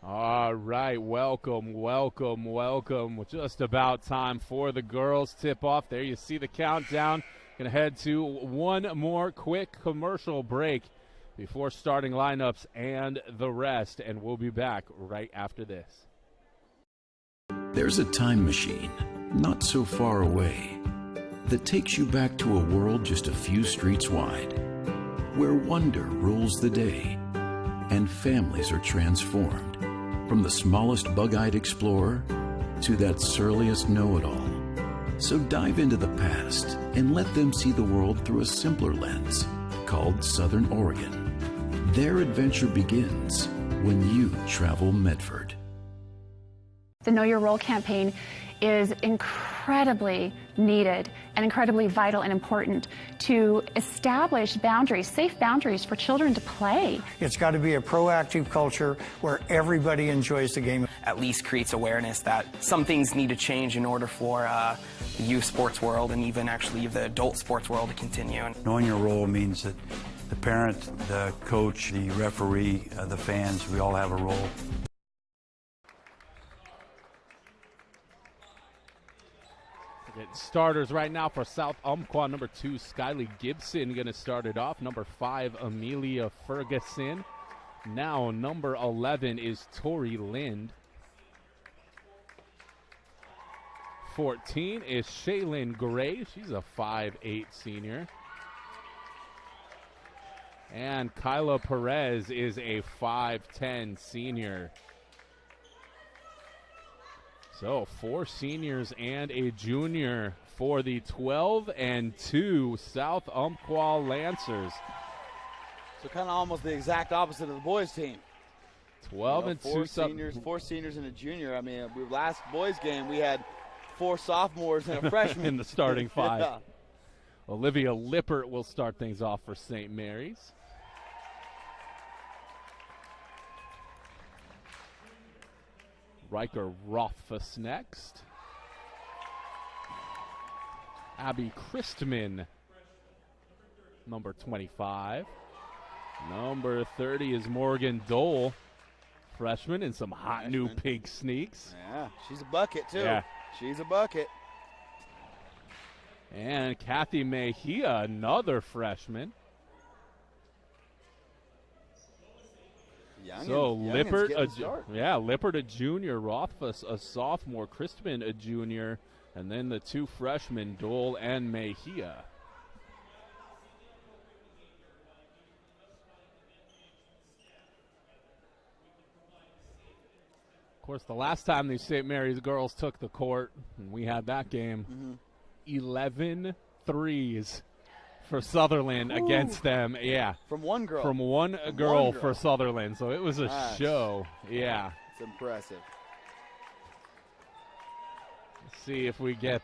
All right, welcome. Just about time for the girls tip-off. There you see the countdown. Going to head to one more quick commercial break before starting lineups and the rest, and we'll be back right after this. There's a time machine, not so far away, that takes you back to a world just a few streets wide, where wonder rules the day and families are transformed. From the smallest bug-eyed explorer to that surliest know-it-all. So dive into the past and let them see the world through a simpler lens called Southern Oregon. Their adventure begins when you travel Medford. The Know Your Role campaign is incredibly needed and incredibly vital and important to establish boundaries, safe boundaries for children to play. It's got to be a proactive culture where everybody enjoys the game. At least creates awareness that some things need to change in order for the youth sports world and even actually the adult sports world to continue. Knowing your role means that the parent, the coach, the referee, the fans, we all have a role. Getting starters right now for South Umpqua. Number 2, Skyly Gibson going to start it off. Number 5, Amelia Ferguson. Now number 11 is Tori Lind. 14 is Shaylin Gray. She's a 5'8" senior. And Kyla Perez is a 5'10" senior. So 4 seniors and a junior for the 12-2 South Umpqua Lancers. So kind of almost the exact opposite of the boys team. 12-2. 4 seniors and a junior. I mean, last boys game we had 4 sophomores and a freshman in the starting 5. Yeah. Olivia Lippert will start things off for St. Mary's. Riker Rothfuss next. Abby Christman, number 25. Number 30 is Morgan Dole, freshman in some hot new pink sneaks. Yeah, she's a bucket too. Yeah. She's a bucket. And Kathy Mejia, another freshman. So Lippert, Lippert a junior, Rothfuss a sophomore, Christman a junior, and then the 2 freshmen, Dole and Mejia. Of course, the last time these St. Mary's girls took the court, and we had that game, 11 threes for Sutherland against them. Yeah. From one girl. From one girl for Sutherland. So it was a show. Yeah. It's impressive. Let's see if we get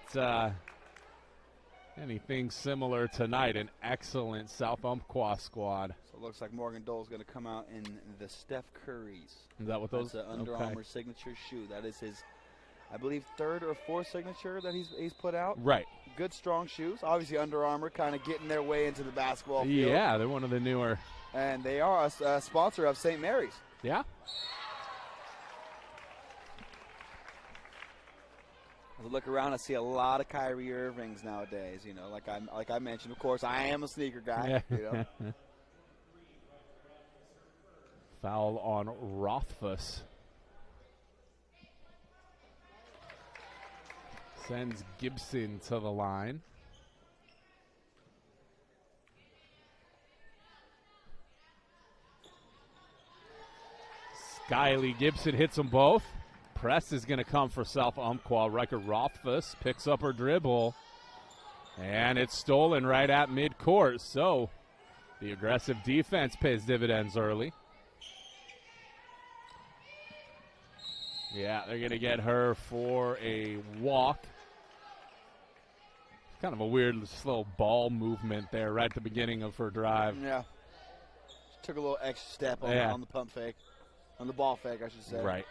anything similar tonight. An excellent South Umpqua squad. So it looks like Morgan Dole's going to come out in the Steph Curry's. Is that what those? That's an Under Armour signature shoe. That is his, I believe, 3rd or 4th signature that he's put out. Right. Good, strong shoes. Obviously, Under Armour kind of getting their way into the basketball field. Yeah, they're one of the newer. And they are a sponsor of St. Mary's. Yeah. As I look around, I see a lot of Kyrie Irvings nowadays. You know, like I mentioned, of course, I am a sneaker guy. Yeah. You know. Foul on Rothfuss. Sends Gibson to the line. Skyly Gibson hits them both. Press is going to come for South Umpqua. Riker Rothfuss picks up her dribble. And it's stolen right at midcourt. So the aggressive defense pays dividends early. Yeah, they're going to get her for a walk. Kind of a weird, slow ball movement there right at the beginning of her drive. Yeah. She took a little extra step on the pump fake. On the ball fake, I should say. Right.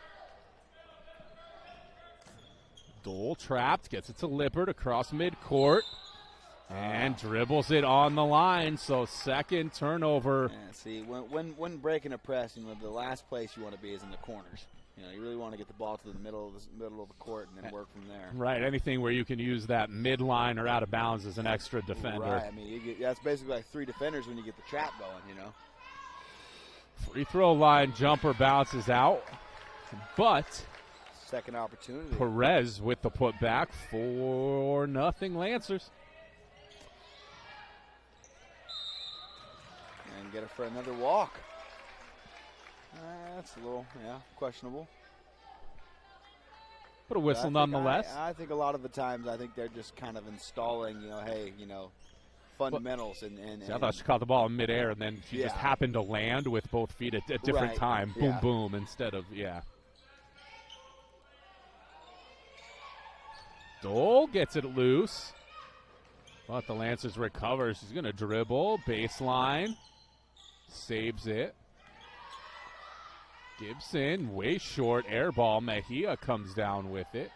Dole trapped, gets it to Lippert across midcourt. And dribbles it on the line, so second turnover. Yeah, see, when breaking a press, the last place you want to be is in the corners. You know, you really want to get the ball to the middle of the court and then work from there. Right, anything where you can use that midline or out of bounds as an extra defender. Right, I mean, that's basically like 3 defenders when you get the trap going, you know. Free throw line jumper bounces out, but second opportunity. Perez with the putback, 4-0 Lancers. And get it for another walk. That's a little, questionable. But a whistle nonetheless. I think a lot of the times, I think they're just kind of installing, fundamentals. I thought she caught the ball in midair, and then she just happened to land with both feet at a different time. Boom, boom, instead of, Dole gets it loose. But the Lancers recover. She's going to dribble. Baseline. Saves it. Gibson, way short. Air ball. Mejia comes down with it.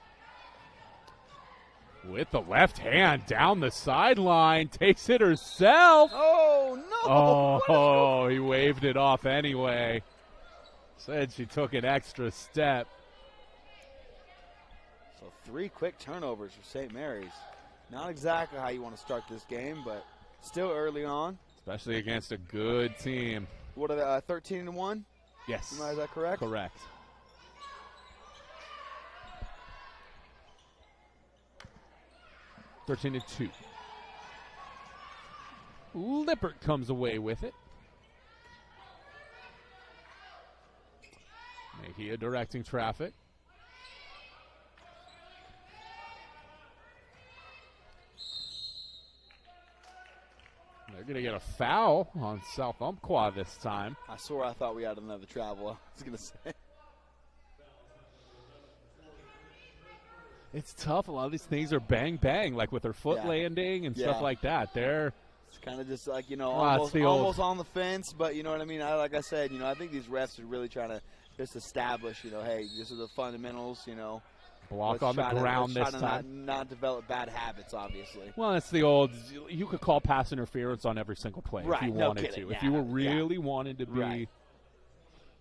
With the left hand down the sideline. Takes it herself. Oh, no. Oh, he waved it off anyway. Said she took an extra step. So 3 quick turnovers for St. Mary's. Not exactly how you want to start this game, but still early on. Especially against a good team. What are they, 13-1? Yes. Is that correct? Correct. (13-2). Lippert comes away with it. Mejia directing traffic. They're going to get a foul on South Umpqua this time. I swore I thought we had another travel. I was going to say. It's tough. A lot of these things are bang, bang, like with her foot landing and stuff like that. It's kind of just like, almost on the fence, but you know what I mean? Like I said, I think these refs are really trying to just establish, hey, this is the fundamentals, Block on the ground this time. Not develop bad habits, obviously. Well, it's the old, you could call pass interference on every single play if you wanted to. If you were really wanted to be. Right.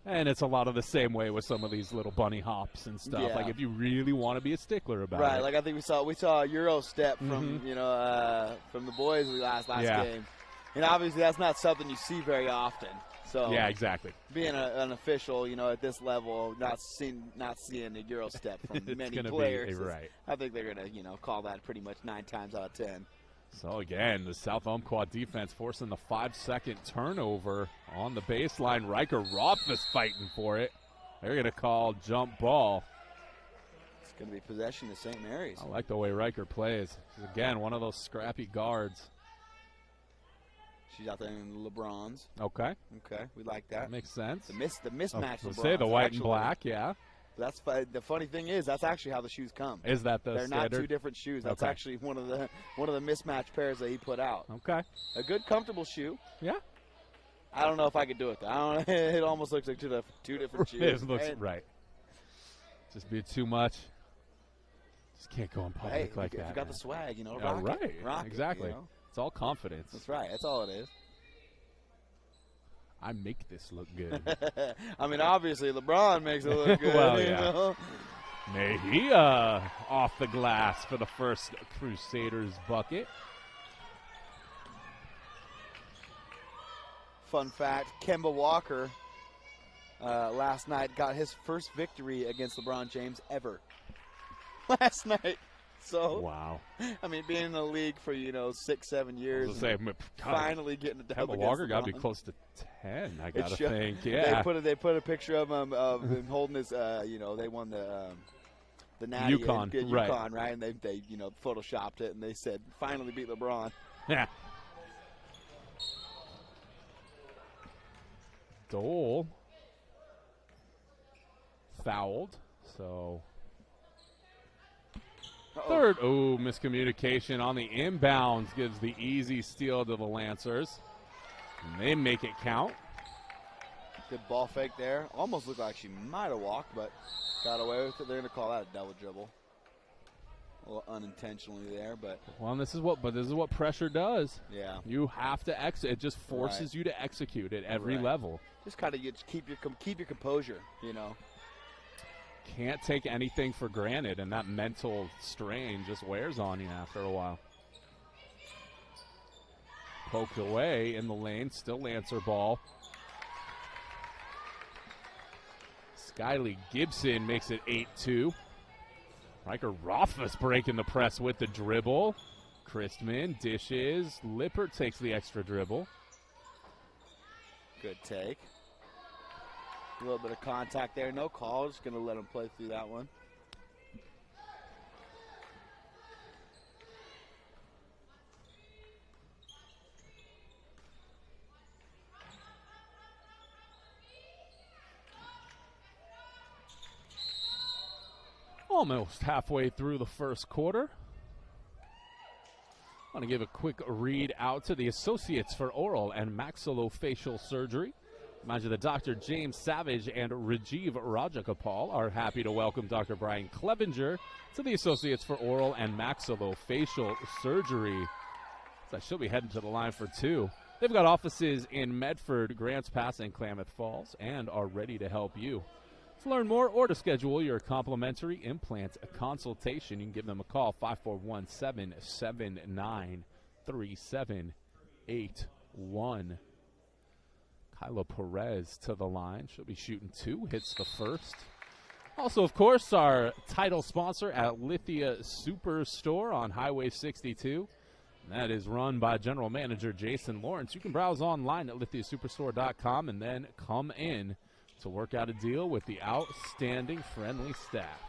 And it's a lot of the same way with some of these little bunny hops and stuff. Yeah. Like if you really want to be a stickler about it. Right, like I think we saw a Euro step from, from the boys last game. And obviously that's not something you see very often. So yeah, exactly. Being an official, at this level, not seeing a Euro step from many players. Right. I think they're going to, call that pretty much 9 times out of 10. So again, the South Umpqua defense forcing the 5-second turnover on the baseline. Riker Rothfuss fighting for it. They're going to call jump ball. It's going to be possession to St. Mary's. I like the way Riker plays. Again, one of those scrappy guards. She's out there in the LeBrons. Okay, we like that. That makes sense. The mismatch. We'll say the white and black, That's the funny thing is that's actually how the shoes come. Is that the They're standard? not 2 different shoes. That's actually one of the mismatched pairs that he put out. Okay. A good comfortable shoe. Yeah. I don't know if I could do it. It almost looks like 2 different shoes. It looks right. Just be too much. Just can't go in public like that. You got the swag, rock exactly. It's all confidence. That's right. That's all it is. I make this look good. I mean, obviously, LeBron makes it look good. Well, yeah. Mejia off the glass for the first Crusaders bucket. Fun fact, Kemba Walker last night got his first victory against LeBron James ever. Last night. So, wow. I mean, being in the league for, 6-7 years, finally getting a dub. Kemba Walker got to be close to 10, I got to think. Yeah. They put a picture of him holding his, they won the Natty UConn, UConn, right? And they photoshopped it, and they said, finally beat LeBron. Yeah. Dole fouled, so... Third, miscommunication on the inbounds gives the easy steal to the Lancers. And they make it count. Good ball fake there. Almost looked like she might have walked, but got away with it. They're going to call that a double dribble. A little unintentionally there, but. Well, this is what pressure does. Yeah. You have to execute. It just forces you to execute at every level. Just kind of keep your composure, can't take anything for granted, and that mental strain just wears on you after a while. Poked away in the lane, still Lancer ball. Skyly Gibson makes it 8-2. Riker Rothfuss breaking the press with the dribble. Christman dishes. Lippert takes the extra dribble. Good take. A little bit of contact there. No call. Just going to let him play through that one. Almost halfway through the first quarter. I want to give a quick read out to the Associates for Oral and Maxillofacial Surgery. Remind you that Dr. James Savage and Rajiv Rajagopal are happy to welcome Dr. Brian Clevenger to the Associates for Oral and Maxillofacial Surgery. So she'll be heading to the line for two. They've got offices in Medford, Grants Pass, and Klamath Falls, and are ready to help you. To learn more or to schedule your complimentary implant consultation, you can give them a call, 541-779-3781. Kyla Perez to the line. She'll be shooting two, hits the first. Also, of course, our title sponsor at Lithia Superstore on Highway 62. That is run by General Manager Jason Lawrence. You can browse online at lithiasuperstore.com and then come in to work out a deal with the outstanding friendly staff.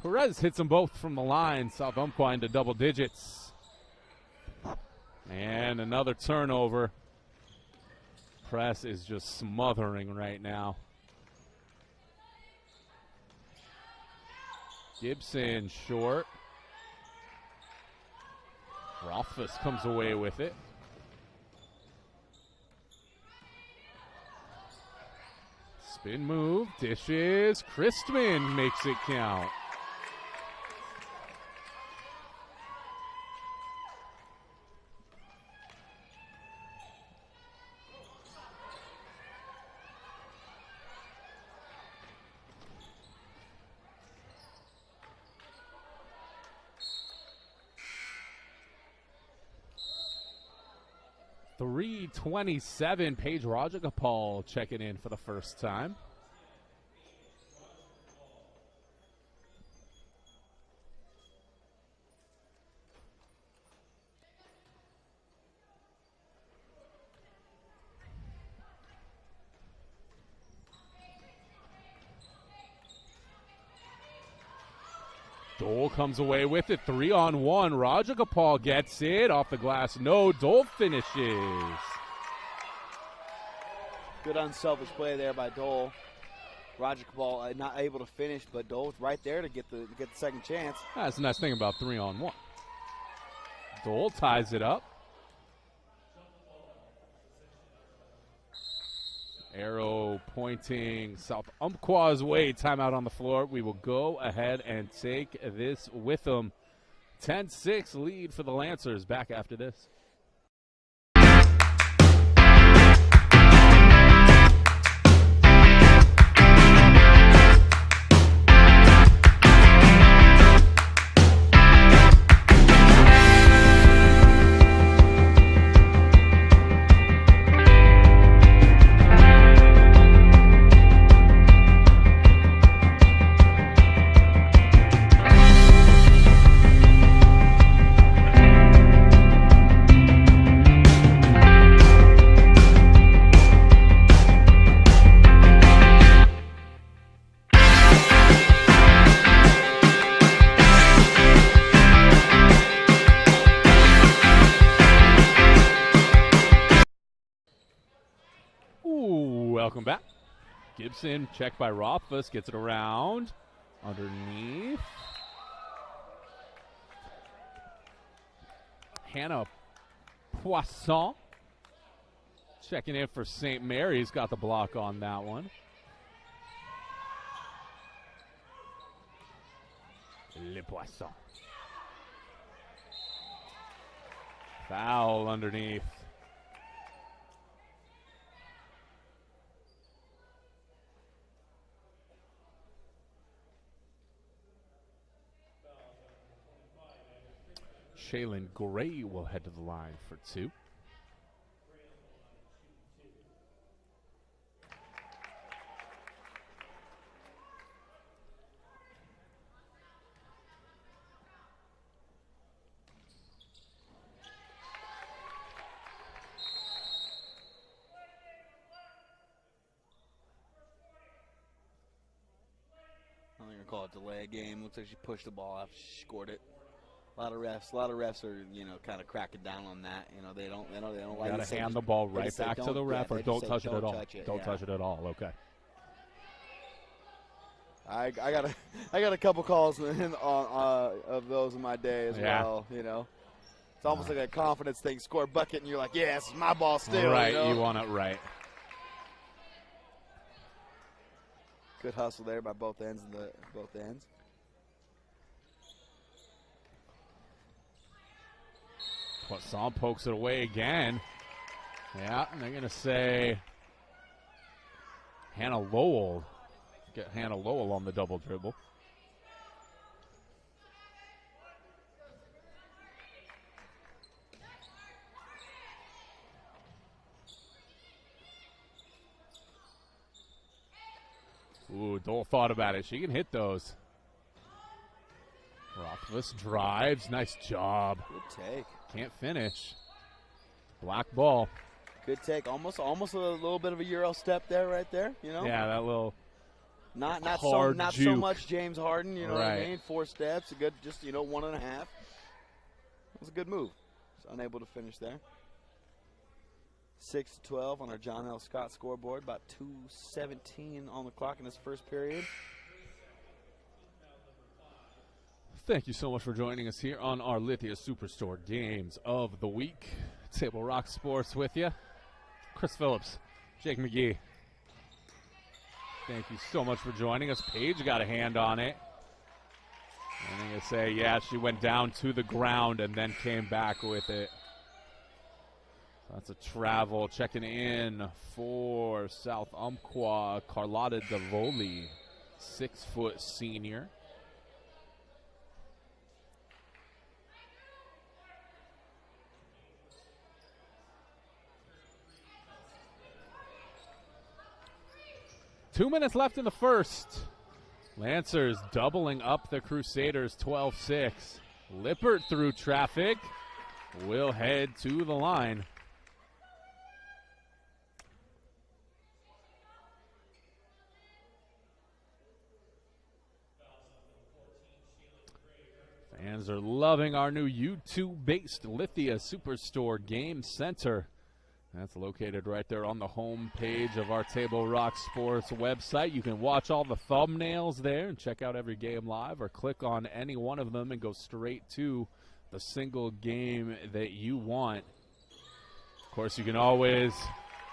Perez hits them both from the line. South Umpqua into double digits. And another turnover. Press is just smothering right now. Gibson short. Rothfuss comes away with it. Spin move, dishes, Christman makes it count. .327, Paige Rajagopal checking in for the first time. Dole comes away with it, 3-on-1. Rajagopal gets it off the glass. No, Dole finishes. Good unselfish play there by Dole. Rajagopal not able to finish, but Dole's right there to get the second chance. That's the nice thing about 3-on-1. Dole ties it up. Arrow pointing South Umpqua's way. Timeout on the floor. We will go ahead and take this with them. 10-6 lead for the Lancers. Back after this. Welcome back. Gibson, checked by Rothfuss, gets it around. Underneath. Hannah Poisson checking in for St. Mary's. Got the block on that one. Le Poisson. Foul underneath. Shaylin Gray will head to the line for 2. I'm going to call it delay game. Looks like she pushed the ball after she scored it. A lot of refs are, kind of cracking down on that. They don't like Got to to hand the ball right back to the ref, or don't touch it at all. Don't touch it at all. Okay. I got a couple calls of those in my day as well. It's almost like a confidence thing. Score a bucket, and you're like, yeah, this is my ball still. Right, you want it right. Good hustle there by both ends. Poisson pokes it away again. Yeah, and they're going to say Hannah Lowell. Get Hannah Lowell on the double dribble. Ooh, Dole thought about it. She can hit those. Rothfuss drives. Nice job. Good take. Can't finish. Black ball. Good take. Almost a little bit of a Euro step there, right there. Yeah, that little not hard so much James Harden. You know right. what I mean? 4 steps. A good, just 1.5. It was a good move. Just unable to finish there. 6-12 on our John L. Scott scoreboard. About 2:17 on the clock in this first period. Thank you so much for joining us here on our Lithia Superstore Games of the Week. Table Rock Sports with you. Chris Phillips, Jake McGee. Thank you so much for joining us. Paige got a hand on it. And I'm going to say, yeah, she went down to the ground and then came back with it. So that's a travel. Checking in for South Umpqua, Carlotta Davoli, 6-foot senior. Two minutes left in the first. Lancers doubling up the Crusaders 12-6. Lippert through traffic will head to the line. Fans are loving our new YouTube-based Lithia Superstore Game Center. That's located right there on the home page of our Table Rock Sports website. You can watch all the thumbnails there and check out every game live, or click on any one of them and go straight to the single game that you want. Of course, you can always,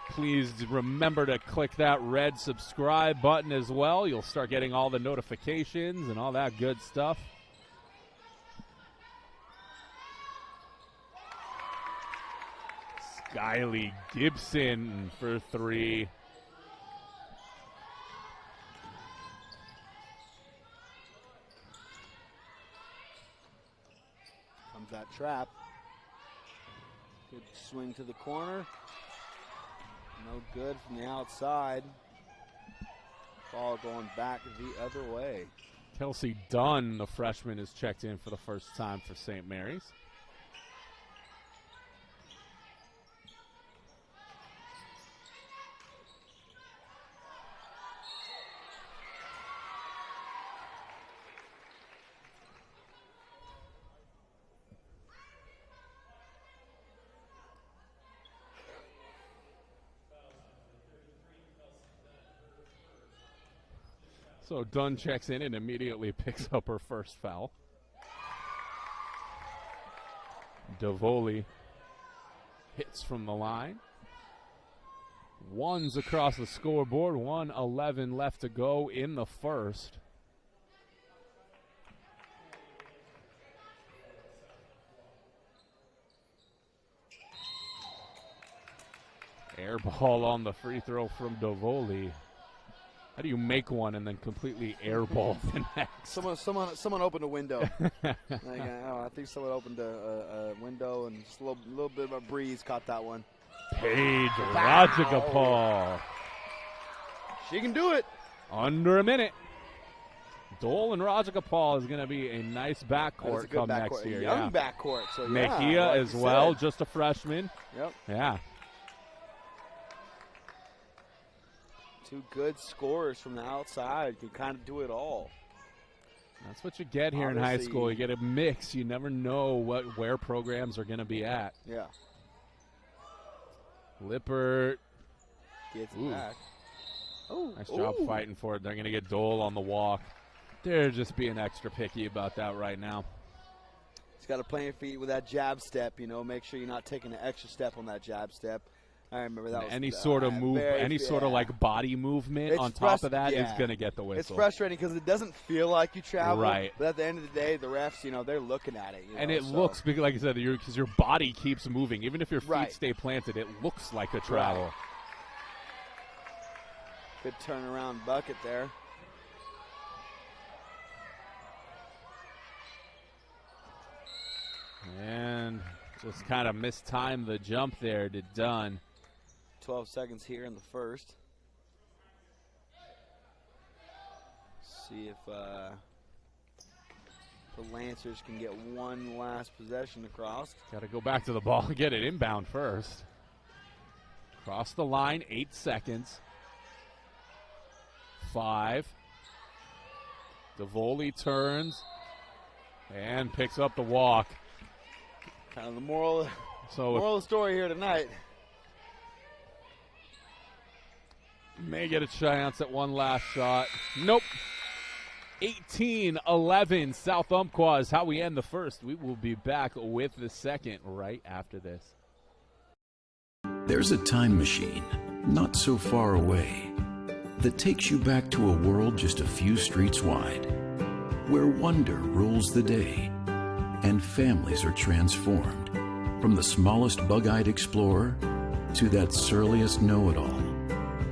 please remember to click that red subscribe button as well. You'll start getting all the notifications and all that good stuff. Kylie Gibson for 3. Comes that trap. Good swing to the corner. No good from the outside. Ball going back the other way. Kelsey Dunn, the freshman, is checked in for the first time for St. Mary's. So Dunn checks in and immediately picks up her first foul. Davoli hits from the line. One's across the scoreboard. 1:11 left to go in the first. Air ball on the free throw from Davoli. How do you make one and then completely airball the next? Someone opened a window. I think someone opened a window and just a little bit of a breeze caught that one. Paige Rajagopal. She can do it. Under a minute. Dole and Rajagopal is going to be a nice backcourt come next year. Young backcourt. So Mejia like as well, just a freshman. Yep. Yeah. Two good scorers from the outside can kind of do it all. That's what you get here in high school. You get a mix. You never know where programs are going to be at. Yeah. Lippert gets it back. Nice job fighting for it. They're going to get Dole on the walk. They're just being extra picky about that right now. He's got to play your feet with that jab step. Make sure you're not taking an extra step on that jab step. I remember that. Any sort of move, sort of like body movement on top of that is going to get the whistle. It's frustrating because it doesn't feel like you travel. Right. But at the end of the day, the refs, they're looking at it. And it looks, like I said, because your body keeps moving. Even if your feet stay planted, it looks like a travel. Right. Good turnaround bucket there. And just kind of mistimed the jump there to Dunn. 12 seconds here in the first. See if the Lancers can get one last possession across. Got to go back to the ball and get it inbound first. Cross the line, 8 seconds. 5. DeVoli turns and picks up the walk. Kind of the moral of the story here tonight. May get a chance at one last shot. Nope. 18-11 South Umpqua is how we end the first. We will be back with the second right after this. There's a time machine not so far away that takes you back to a world just a few streets wide, where wonder rules the day and families are transformed, from the smallest bug-eyed explorer to that surliest know-it-all.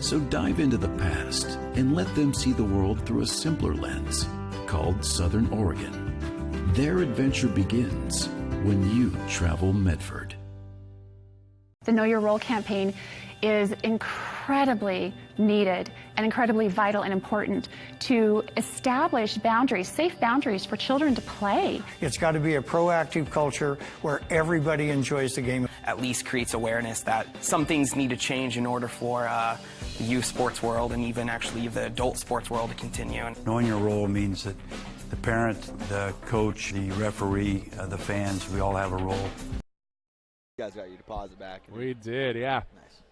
So dive into the past and let them see the world through a simpler lens called Southern Oregon. Their adventure begins when you travel Medford. The Know Your Role campaign is incredibly needed and incredibly vital and important to establish boundaries, safe boundaries for children to play. It's got to be a proactive culture where everybody enjoys the game. At least creates awareness that some things need to change in order for the youth sports world and even actually the adult sports world to continue. Knowing your role means that the parent, the coach, the referee, the fans, we all have a role. You guys got your deposit back. We did, yeah. Nice.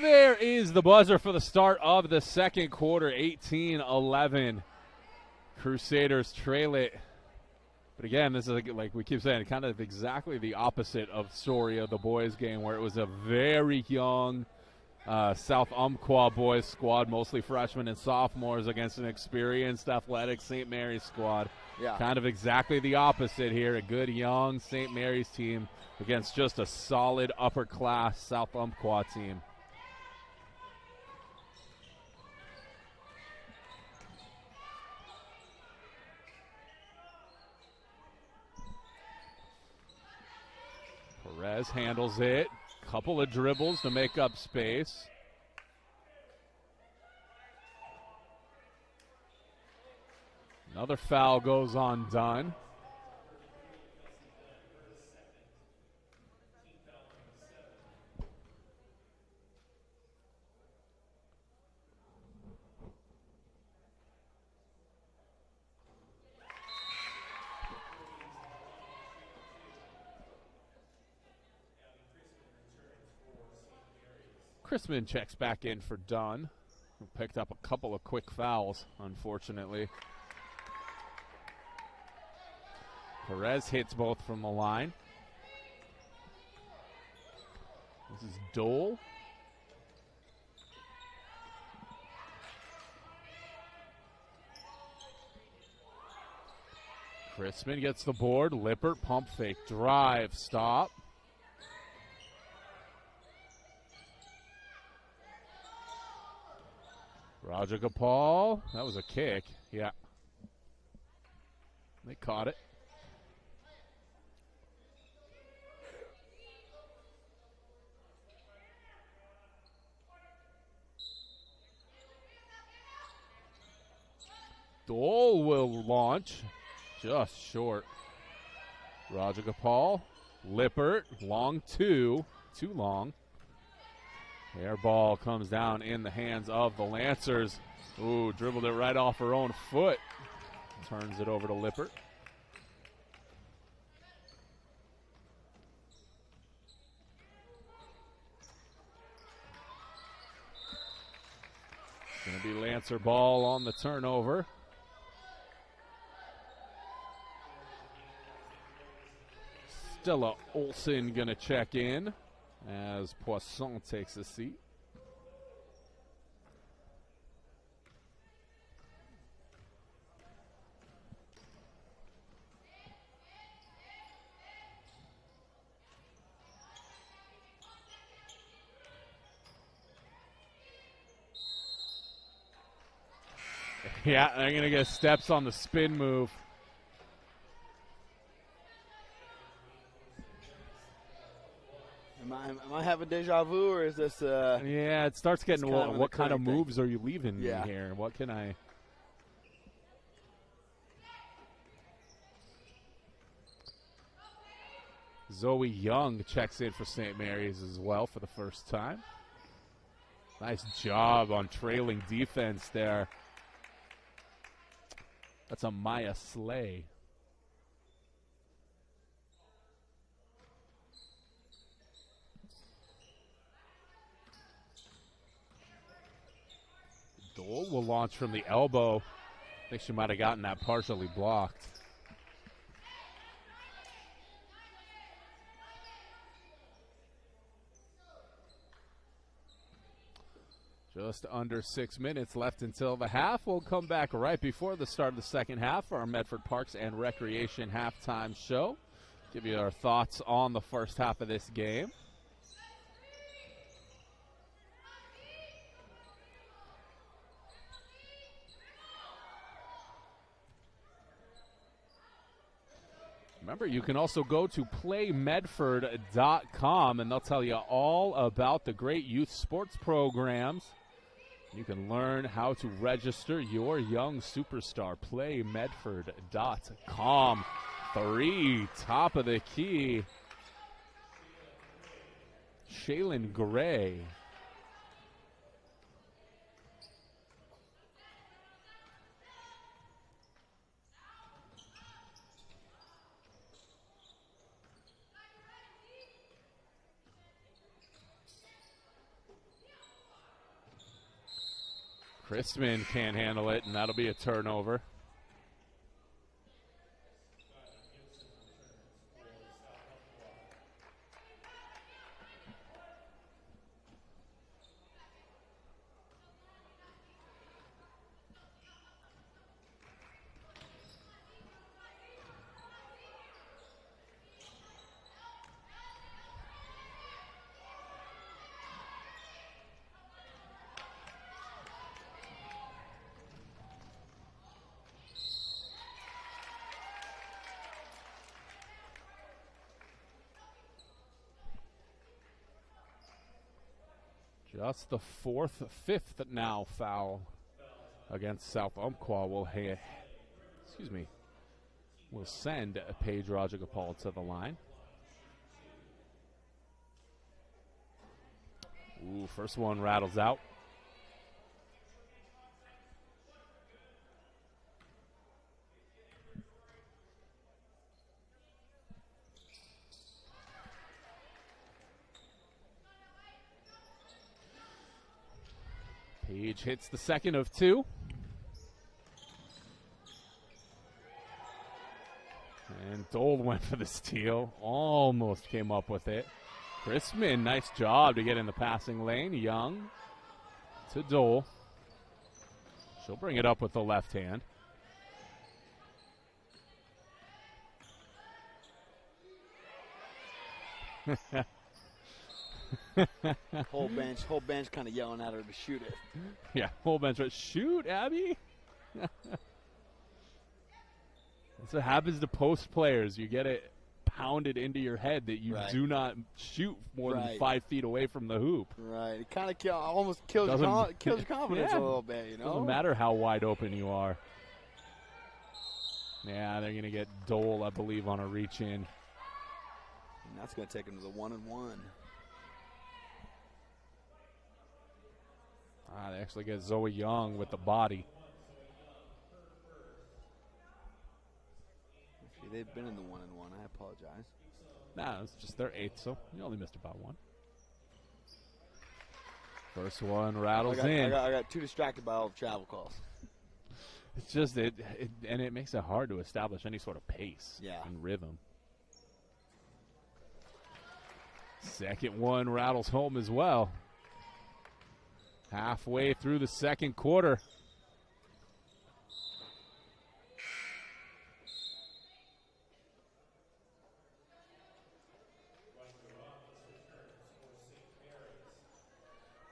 There is the buzzer for the start of the second quarter, 18-11. Crusaders trail it. But again, this is like we keep saying, kind of exactly the opposite of story of the boys game, where it was a very young South Umpqua boys squad, mostly freshmen and sophomores, against an experienced athletic St. Mary's squad. Yeah. Kind of exactly the opposite here, a good young St. Mary's team against just a solid upper-class South Umpqua team. Perez handles it. Couple of dribbles to make up space. Another foul goes on Dunn. Chrisman checks back in for Dunn, who picked up a couple of quick fouls, unfortunately. Perez hits both from the line. This is Dole. Chrisman gets the board. Lippert, pump fake, drive, stop. Rajagopal, that was a kick. Yeah. They caught it. Dole will launch. Just short. Rajagopal. Lippert. Long two. Too long. Air ball comes down in the hands of the Lancers. Ooh, dribbled it right off her own foot. Turns it over to Lippert. Going to be Lancer ball on the turnover. Stella Olsen going to check in as Poisson takes a seat. Yeah, they're going to get steps on the spin move. Am I having deja vu, or is this? Yeah, it starts getting what kind of moves are you leaving me Yeah. here? What can I? Zoe Young checks in for St. Mary's as well for the first time. Nice job on trailing defense there. That's a Maya Slay. Dole will launch from the elbow. I think she might have gotten that partially blocked. Just under 6 minutes left until the half. We'll come back right before the start of the second half for our Medford Parks and Recreation halftime show. Give you our thoughts on the first half of this game. Remember, you can also go to playmedford.com, and they'll tell you all about the great youth sports programs. You can learn how to register your young superstar. Playmedford.com. 3, top of the key. Shaylin Gray. Christman can't handle it, and that'll be a turnover. Just the fifth now foul against South Umpqua will send Paige Rajagopal to the line. Ooh, first one rattles out. Page hits the second of 2. And Dole went for the steal. Almost came up with it. Christman, nice job to get in the passing lane. Young to Dole. She'll bring it up with the left hand. Whole bench kind of yelling at her to shoot it. Yeah, whole bench right. Shoot, Abby. That's what happens to post players. You get it pounded into your head that you do not shoot more than 5 feet away from the hoop. Right. It kind of almost kills your confidence a little bit, you know? Doesn't matter how wide open you are. Yeah, they're going to get Dole, I believe, on a reach in. And that's going to take him to the 1-and-1. They actually get Zoe Young with the body. Actually, they've been in the 1-and-1. I apologize. Nah, it's just their 8th, so you only missed about one. First one rattles in. I got too distracted by all the travel calls. It's just and it makes it hard to establish any sort of pace and rhythm. Second one rattles home as well. Halfway through the second quarter.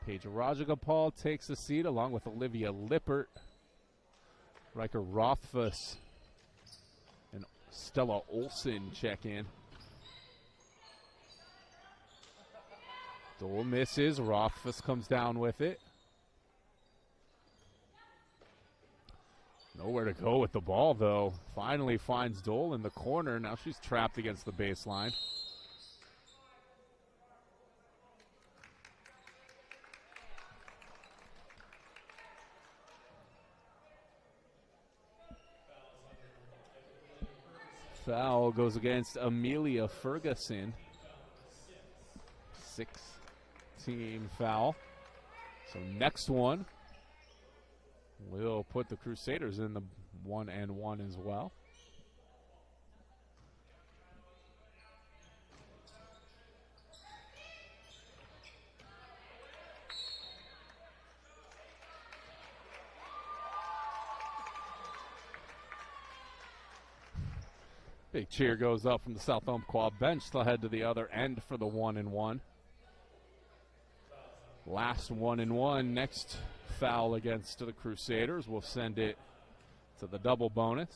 Paige Rajagopal takes a seat along with Olivia Lippert. Riker Rothfuss and Stella Olson check in. Dole misses. Rothfuss comes down with it. Nowhere to go with the ball, though. Finally finds Dole in the corner. Now she's trapped against the baseline. Foul goes against Amelia Ferguson. 6-team foul. So next one will put the Crusaders in the 1-and-1 as well. Big cheer goes up from the South Umpqua bench. They'll head to the other end for the 1-and-1. Last 1-and-1. Next foul against the Crusaders will send it to the double bonus.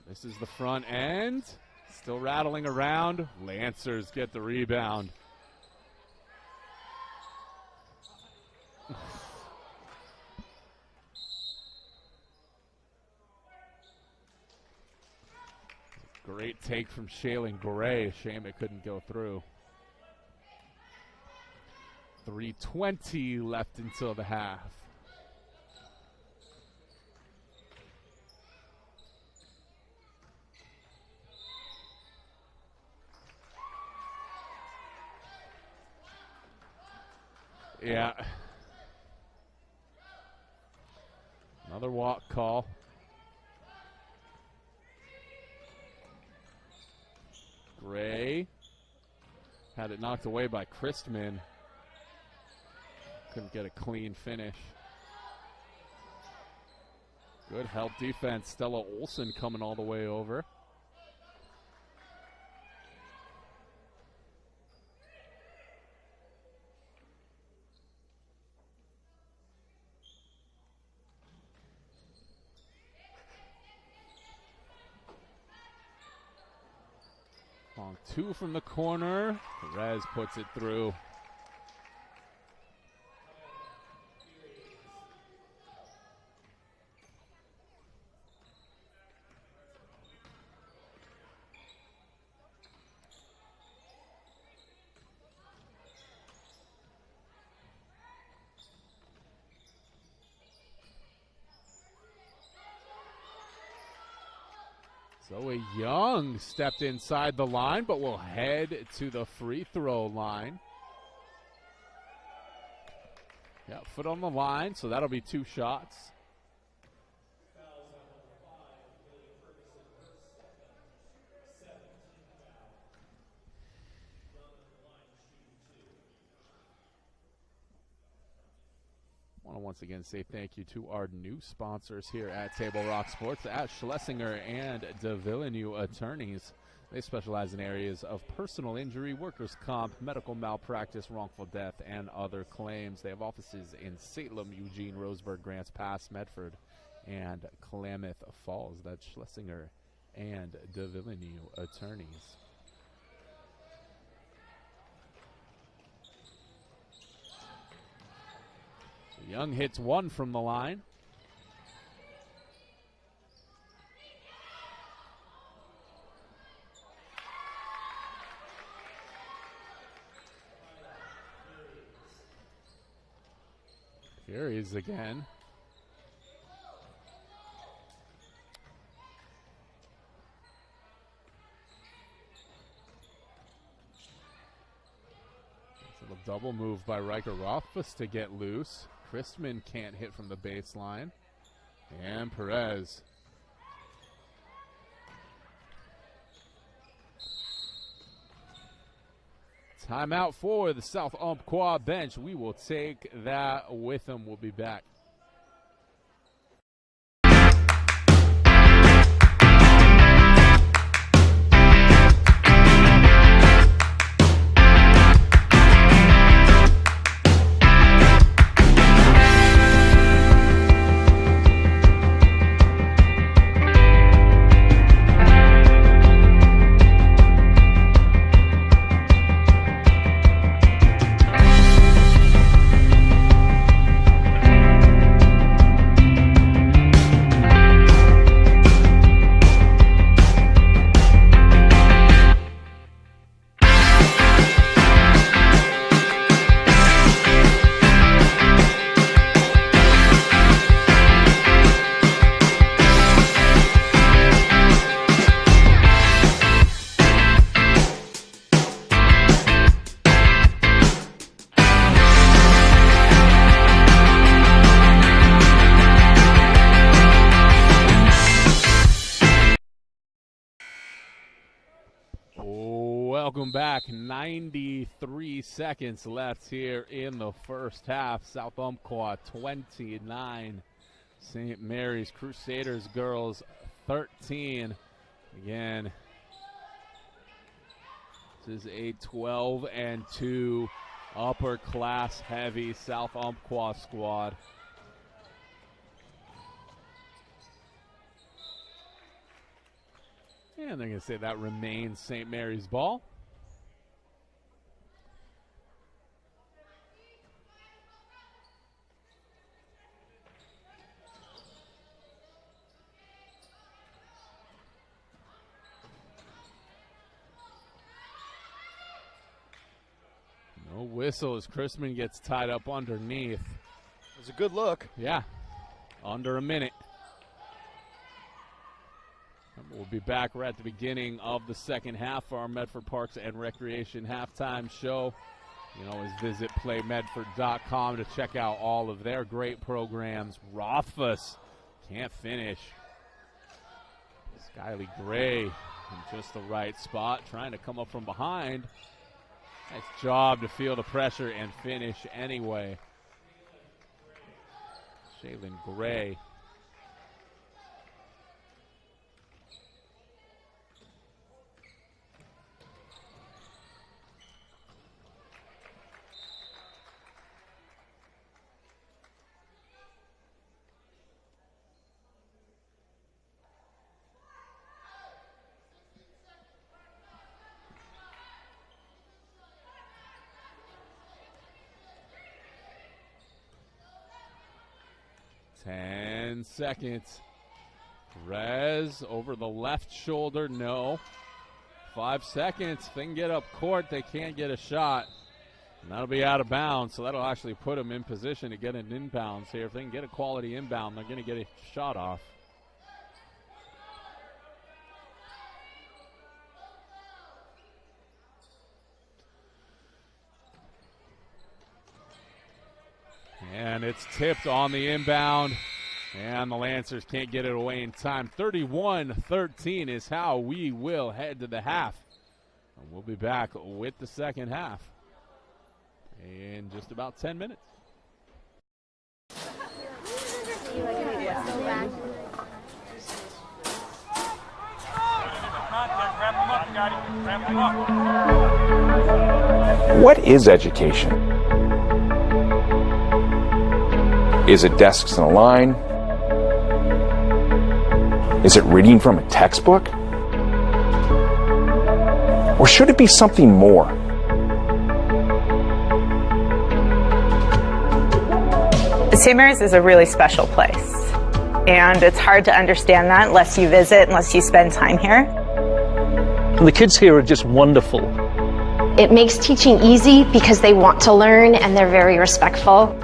This is the front end. Still rattling around. Lancers get the rebound. Great take from Shaylin Gray. Shame it couldn't go through. 3:20 left until the half. Yeah. Another walk call. Gray had it knocked away by Christman. Couldn't get a clean finish. Good help defense. Stella Olson coming all the way over. Long two from the corner. Perez puts it through. Zoe Young stepped inside the line, but will head to the free throw line. Yeah, foot on the line, so that'll be 2 shots. want to once again say thank you to our new sponsors here at Table Rock Sports, at Schlesinger and de Villeneuve Attorneys. They specialize in areas of personal injury, workers' comp, medical malpractice, wrongful death, and other claims. They have offices in Salem, Eugene, Roseburg, Grants Pass, Medford, and Klamath Falls. That's Schlesinger and de Villeneuve Attorneys. So Young hits one from the line. Here he is again. It's a little double move by Riker Rothfuss to get loose. Christman can't hit from the baseline. And Perez. Timeout for the South Umpqua bench. We will take that with them. We'll be back. Welcome back. 93 seconds left here in the first half. South Umpqua 29. St. Mary's Crusaders girls 13. Again, this is a 12-2 upper class heavy South Umpqua squad. And they're going to say that remains St. Mary's ball. No whistle as Christman gets tied up underneath. It was a good look. Yeah, under a minute. We'll be back right at the beginning of the second half for our Medford Parks and Recreation halftime show. You can always visit playmedford.com to check out all of their great programs. Rothfuss can't finish. Skyly Gray in just the right spot, trying to come up from behind. Nice job to feel the pressure and finish anyway. Shaylin Gray. Seconds. Perez over the left shoulder, no. 5 seconds. If they can get up court, they can't get a shot. And that'll be out of bounds, so that'll actually put them in position to get an inbounds here. If they can get a quality inbound, they're going to get a shot off. And it's tipped on the inbound. And the Lancers can't get it away in time. 31-13 is how we will head to the half. And we'll be back with the second half in just about 10 minutes. What is education? Is it desks in a line? Is it reading from a textbook? Or should it be something more? St. Mary's is a really special place, and it's hard to understand that unless you visit, unless you spend time here. And the kids here are just wonderful. It makes teaching easy because they want to learn and they're very respectful.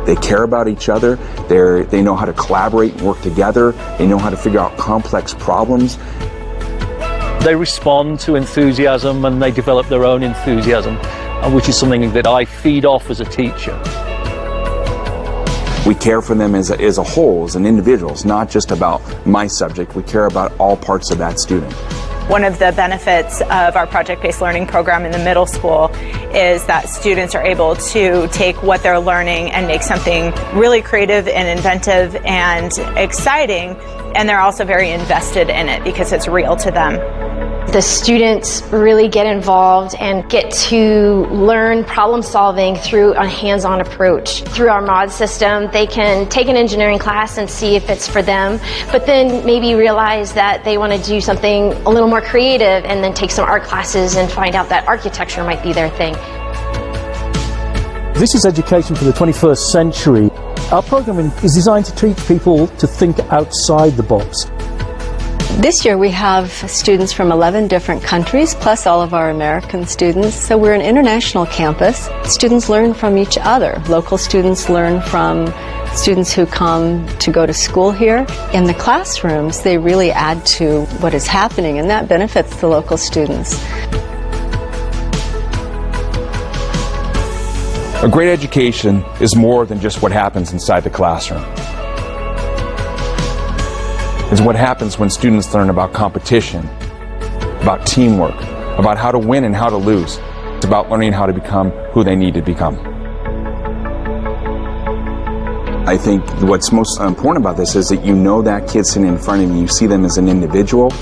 They care about each other. They know how to collaborate and work together. They know how to figure out complex problems. They respond to enthusiasm and they develop their own enthusiasm, which is something that I feed off as a teacher. We care for them as a whole, as an individual. It's not just about my subject. We care about all parts of that student. One of the benefits of our project-based learning program in the middle school is that students are able to take what they're learning and make something really creative and inventive and exciting, and they're also very invested in it because it's real to them. The students really get involved and get to learn problem solving through a hands-on approach. Through our mod system, they can take an engineering class and see if it's for them, but then maybe realize that they want to do something a little more creative and then take some art classes and find out that architecture might be their thing. This is education for the 21st century. Our program is designed to teach people to think outside the box. This year we have students from 11 different countries, plus all of our American students, so we're an international campus. Students learn from each other. Local students learn from students who come to go to school here. In the classrooms, they really add to what is happening, and that benefits the local students. A great education is more than just what happens inside the classroom. It's what happens when students learn about competition, about teamwork, about how to win and how to lose. It's about learning how to become who they need to become. I think what's most important about this is that you know that kid sitting in front of you, you see them as an individual,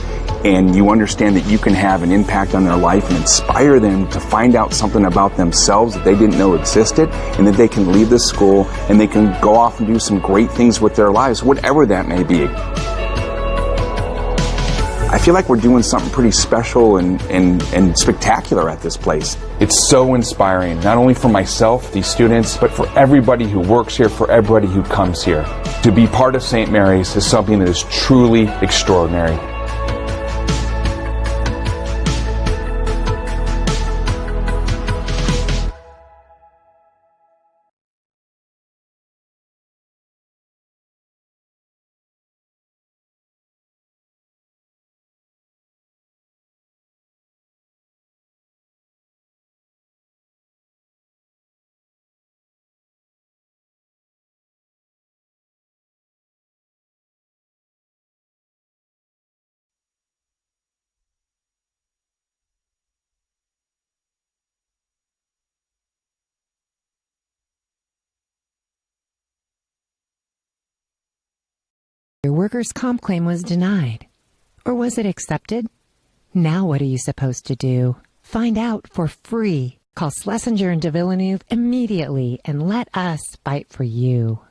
and you understand that you can have an impact on their life and inspire them to find out something about themselves that they didn't know existed, and that they can leave the school and they can go off and do some great things with their lives, whatever that may be. I feel like we're doing something pretty special and spectacular at this place. It's so inspiring, not only for myself, these students, but for everybody who works here, for everybody who comes here. To be part of St. Mary's is something that is truly extraordinary. Your workers' comp claim was denied. Or was it accepted? Now what are you supposed to do? Find out for free. Call Schlesinger and de Villeneuve immediately and let us fight for you.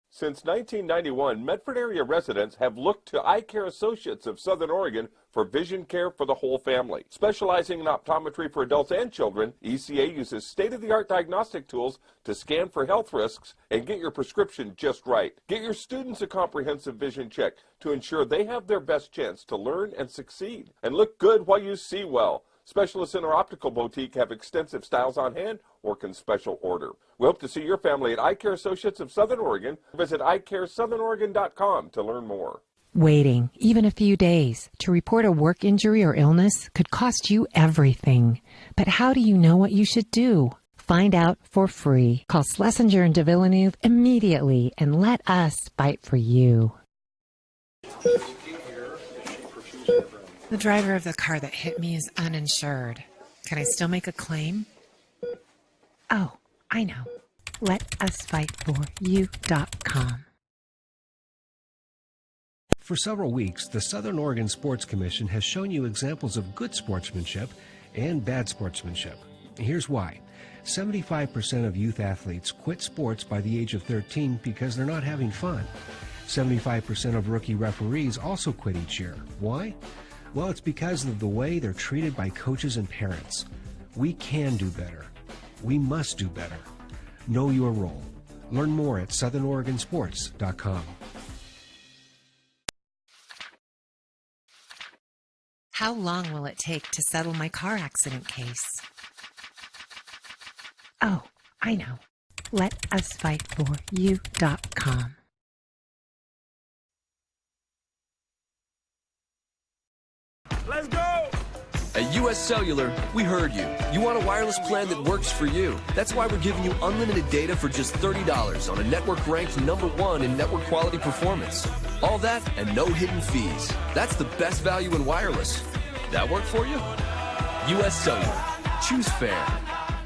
Since 1991, Medford area residents have looked to Eye Care Associates of Southern Oregon for vision care for the whole family. Specializing in optometry for adults and children, ECA uses state-of-the-art diagnostic tools to scan for health risks and get your prescription just right. Get your students a comprehensive vision check to ensure they have their best chance to learn and succeed. And look good while you see well. Specialists in our optical boutique have extensive styles on hand or can special order. We hope to see your family at Eye Care Associates of Southern Oregon. Visit eyecaresouthern.com to learn more. Waiting, even a few days, to report a work injury or illness could cost you everything. But how do you know what you should do? Find out for free. Call Schlesinger and de Villeneuve immediately and let us fight for you. The driver of the car that hit me is uninsured. Can I still make a claim? Oh, I know. letusfightforyou.com. For several weeks, the Southern Oregon Sports Commission has shown you examples of good sportsmanship and bad sportsmanship. Here's why. 75% of youth athletes quit sports by the age of 13 because they're not having fun. 75% of rookie referees also quit each year. Why? Well, it's because of the way they're treated by coaches and parents. We can do better. We must do better. Know your role. Learn more at southernoregonsports.com. How long will it take to settle my car accident case? Oh, I know. letusfightforyou.com. Let's go! At US Cellular, we heard you. You want a wireless plan that works for you. That's why we're giving you unlimited data for just $30 on a network ranked #1 in network quality performance. All that and no hidden fees. That's the best value in wireless. That work for you? US Cellular. Choose fair.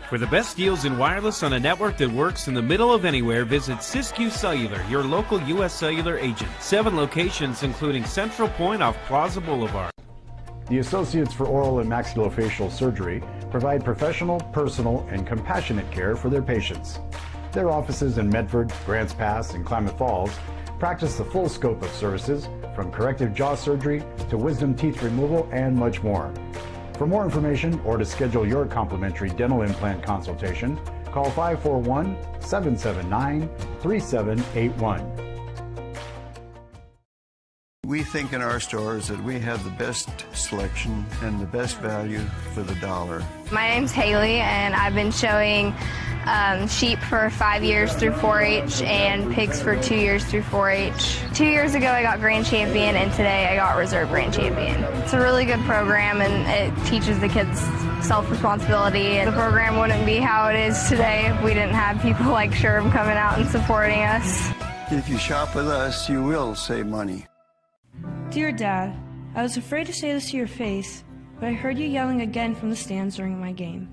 For the best deals in wireless on a network that works in the middle of anywhere, visit Siskiyou Cellular, your local US Cellular agent. 7 locations, including Central Point off Plaza Boulevard. The Associates for Oral and Maxillofacial Surgery provide professional, personal, and compassionate care for their patients. Their offices in Medford, Grants Pass, and Klamath Falls practice the full scope of services from corrective jaw surgery to wisdom teeth removal and much more. For more information or to schedule your complimentary dental implant consultation, call 541-779-3781. We think in our stores that we have the best selection and the best value for the dollar. My name's Haley, and I've been showing sheep for 5 years through 4-H and pigs for 2 years through 4-H. 2 years ago I got Grand Champion, and today I got Reserve Grand Champion. It's a really good program, and it teaches the kids self-responsibility. And the program wouldn't be how it is today if we didn't have people like Sherm coming out and supporting us. If you shop with us, you will save money. Dear Dad, I was afraid to say this to your face, but I heard you yelling again from the stands during my game.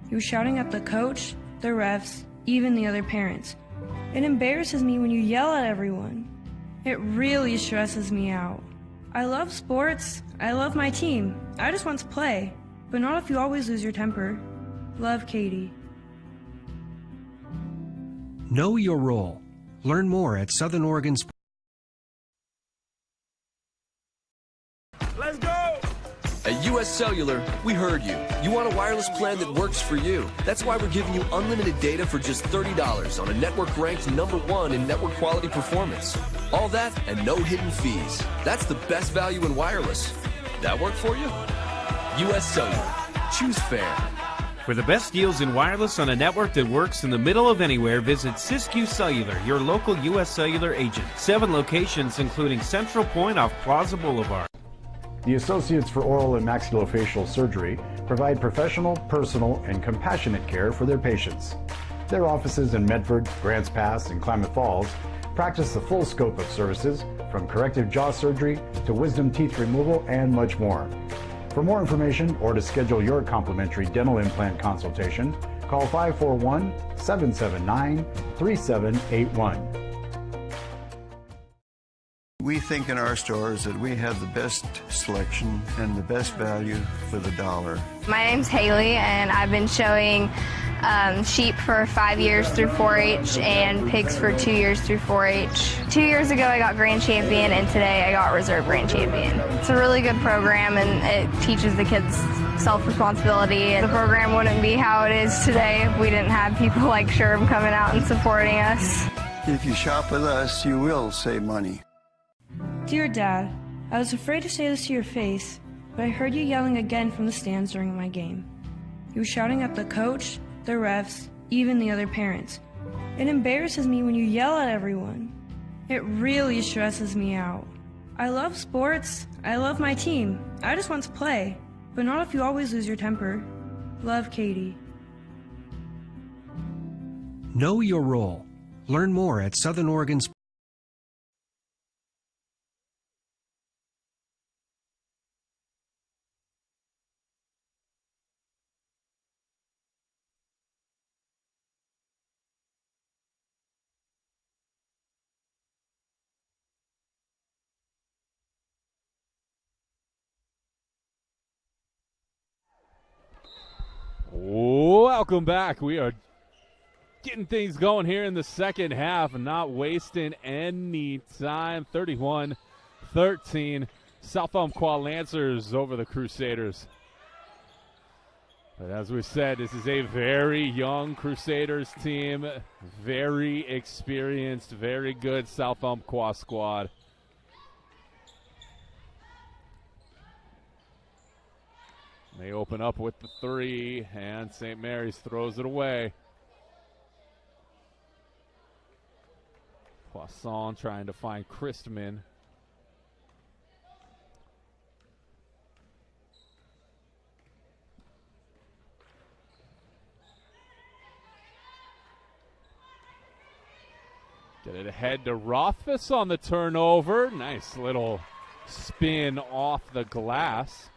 You were shouting at the coach, the refs, even the other parents. It embarrasses me when you yell at everyone. It really stresses me out. I love sports. I love my team. I just want to play, but not if you always lose your temper. Love, Katie. Know your role. Learn more at Southern Oregon. Let's go! At US Cellular, we heard you. You want a wireless plan that works for you. That's why we're giving you unlimited data for just $30 on a network ranked #1 in network quality performance. All that and no hidden fees. That's the best value in wireless. That work for you? US Cellular. Choose fair. For the best deals in wireless on a network that works in the middle of anywhere, visit Siskiyou Cellular, your local US Cellular agent. 7 locations, including Central Point off Plaza Boulevard. The Associates for Oral and Maxillofacial Surgery provide professional, personal, and compassionate care for their patients. Their offices in Medford, Grants Pass, and Klamath Falls practice the full scope of services from corrective jaw surgery to wisdom teeth removal and much more. For more information or to schedule your complimentary dental implant consultation, call 541-779-3781. We think in our stores that we have the best selection and the best value for the dollar. My name's Haley, and I've been showing sheep for 5 years through 4-H and pigs for 2 years through 4-H. 2 years ago I got Grand Champion, and today I got Reserve Grand Champion. It's a really good program, and it teaches the kids self-responsibility. The program wouldn't be how it is today if we didn't have people like Sherm coming out and supporting us. If you shop with us, you will save money. Dear Dad, I was afraid to say this to your face, but I heard you yelling again from the stands during my game. You were shouting at the coach, the refs, even the other parents. It embarrasses me when you yell at everyone. It really stresses me out. I love sports. I love my team. I just want to play, but not if you always lose your temper. Love, Katie. Know your role. Learn more at Southern Oregon. Welcome back. We are getting things going here in the second half and not wasting any time. 31-13. South Umpqua Lancers over the Crusaders. But as we said, this is a very young Crusaders team. Very experienced, very good South Umpqua squad. They open up with the three, and St. Mary's throws it away. Poisson trying to find Christman. Get it ahead to Rothfuss on the turnover. Nice little spin off the glass.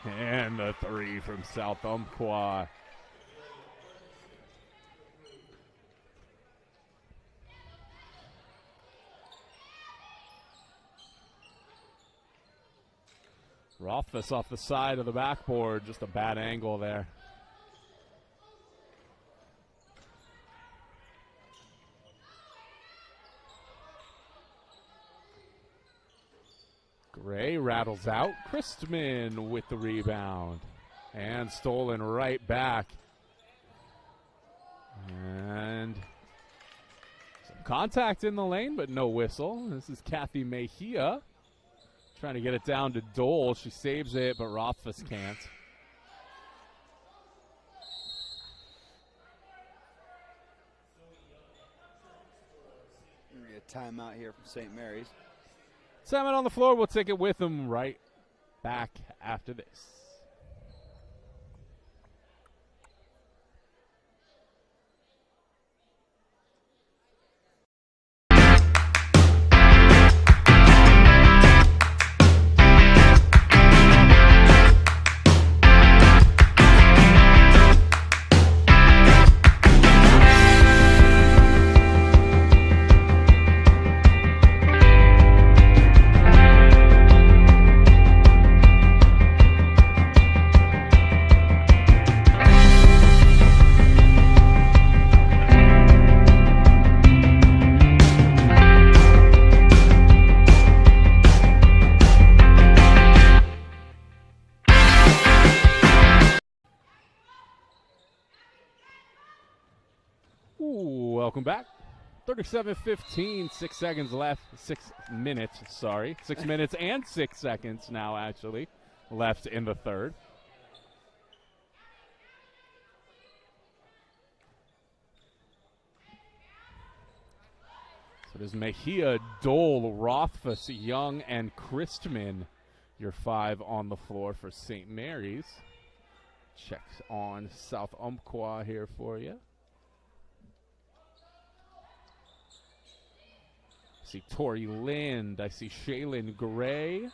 And the three from South Umpqua. Rothfuss off the side of the backboard. Just a bad angle there. Gray rattles out. Christman with the rebound. And stolen right back. And some contact in the lane, but no whistle. This is Kathy Mejia trying to get it down to Dole. She saves it, but Rothfuss can't. We're going to get a timeout here from St. Mary's. Salmon on the floor. We'll take it with them right back after this. Welcome back. 37-15, 6 seconds left. 6 minutes, sorry. 6 minutes and 6 seconds now, actually, left in the third. So it is Mejia, Dole, Rothfuss, Young, and Christman, your five on the floor for St. Mary's. Check on South Umpqua here for you. I see Tori Lind. I see Shaylin Gray.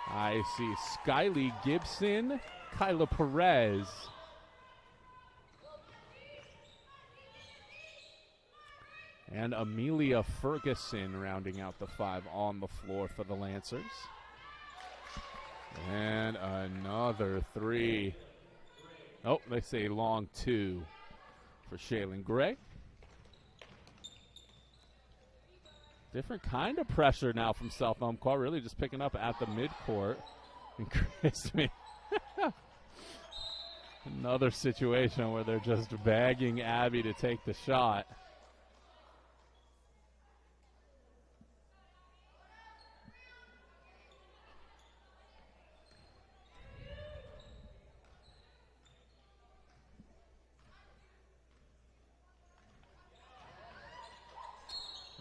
I see Skyly Gibson. Kyla Perez. And Amelia Ferguson rounding out the five on the floor for the Lancers. And another three. Oh, they say long two for Shaylin Gray. Different kind of pressure now from South Umpqua, really just picking up at the midcourt. And Christman. Another situation where they're just begging Abby to take the shot.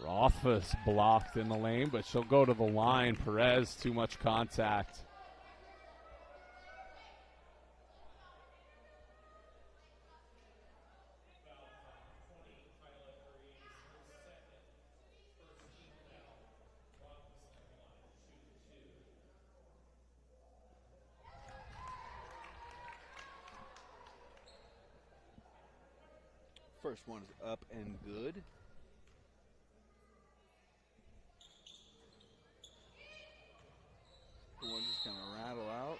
Rothfuss blocked in the lane, but she'll go to the line. Perez, too much contact. First one is up and good. The one just going to rattle out.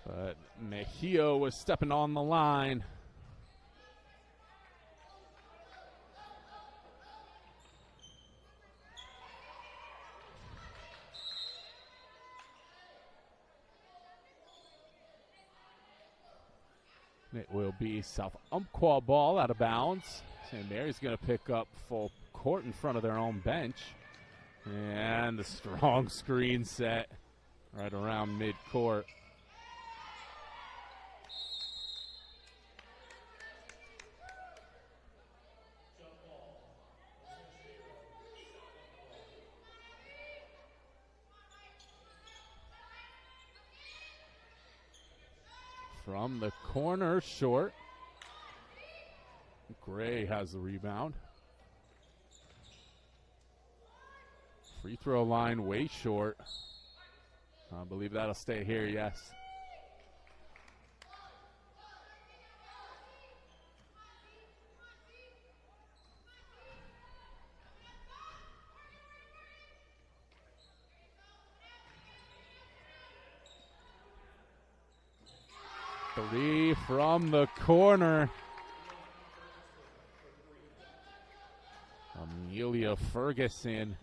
But Mejia was stepping on the line. It will be South Umpqua ball out of bounds. St. Mary's going to pick up full court in front of their own bench. And the strong screen set right around midcourt. From the corner, short. Gray has the rebound. Free throw line way short. I believe that'll stay here, yes. Three from the corner. Amelia Ferguson.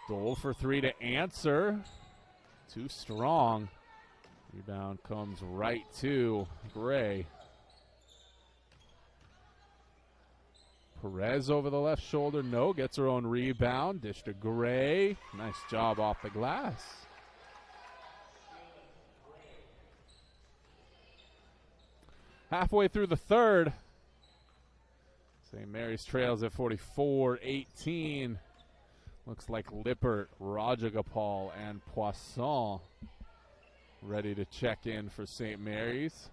Dole for three to answer. Too strong. Rebound comes right to Gray. Perez over the left shoulder. No, gets her own rebound. Dish to Gray. Nice job off the glass. Halfway through the third. St. Mary's trails at 44-18. Looks like Lippert, Rajagopal, and Poisson ready to check in for St. Mary's.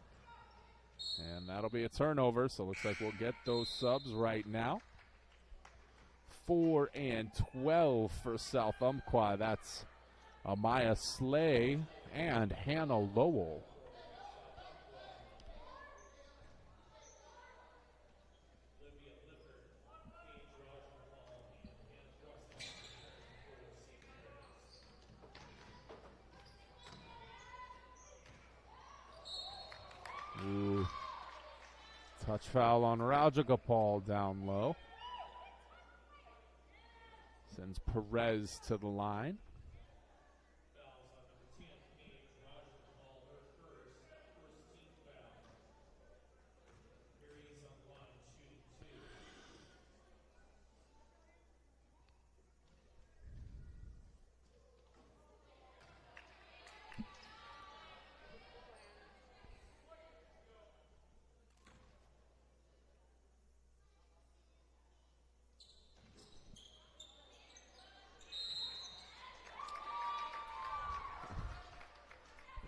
And that'll be a turnover, so looks like we'll get those subs right now. 4 and 12 for South Umpqua. That's Amaya Slay and Hannah Lowell. Ooh. Touch foul on Rajagopal down low. Sends Perez to the line.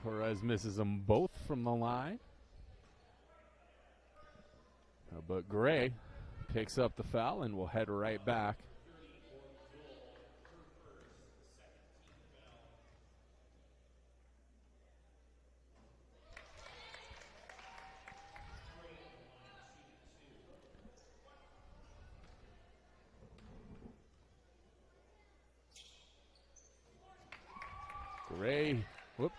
Perez misses them both from the line. But Gray picks up the foul and will head right back. Gray, whoop.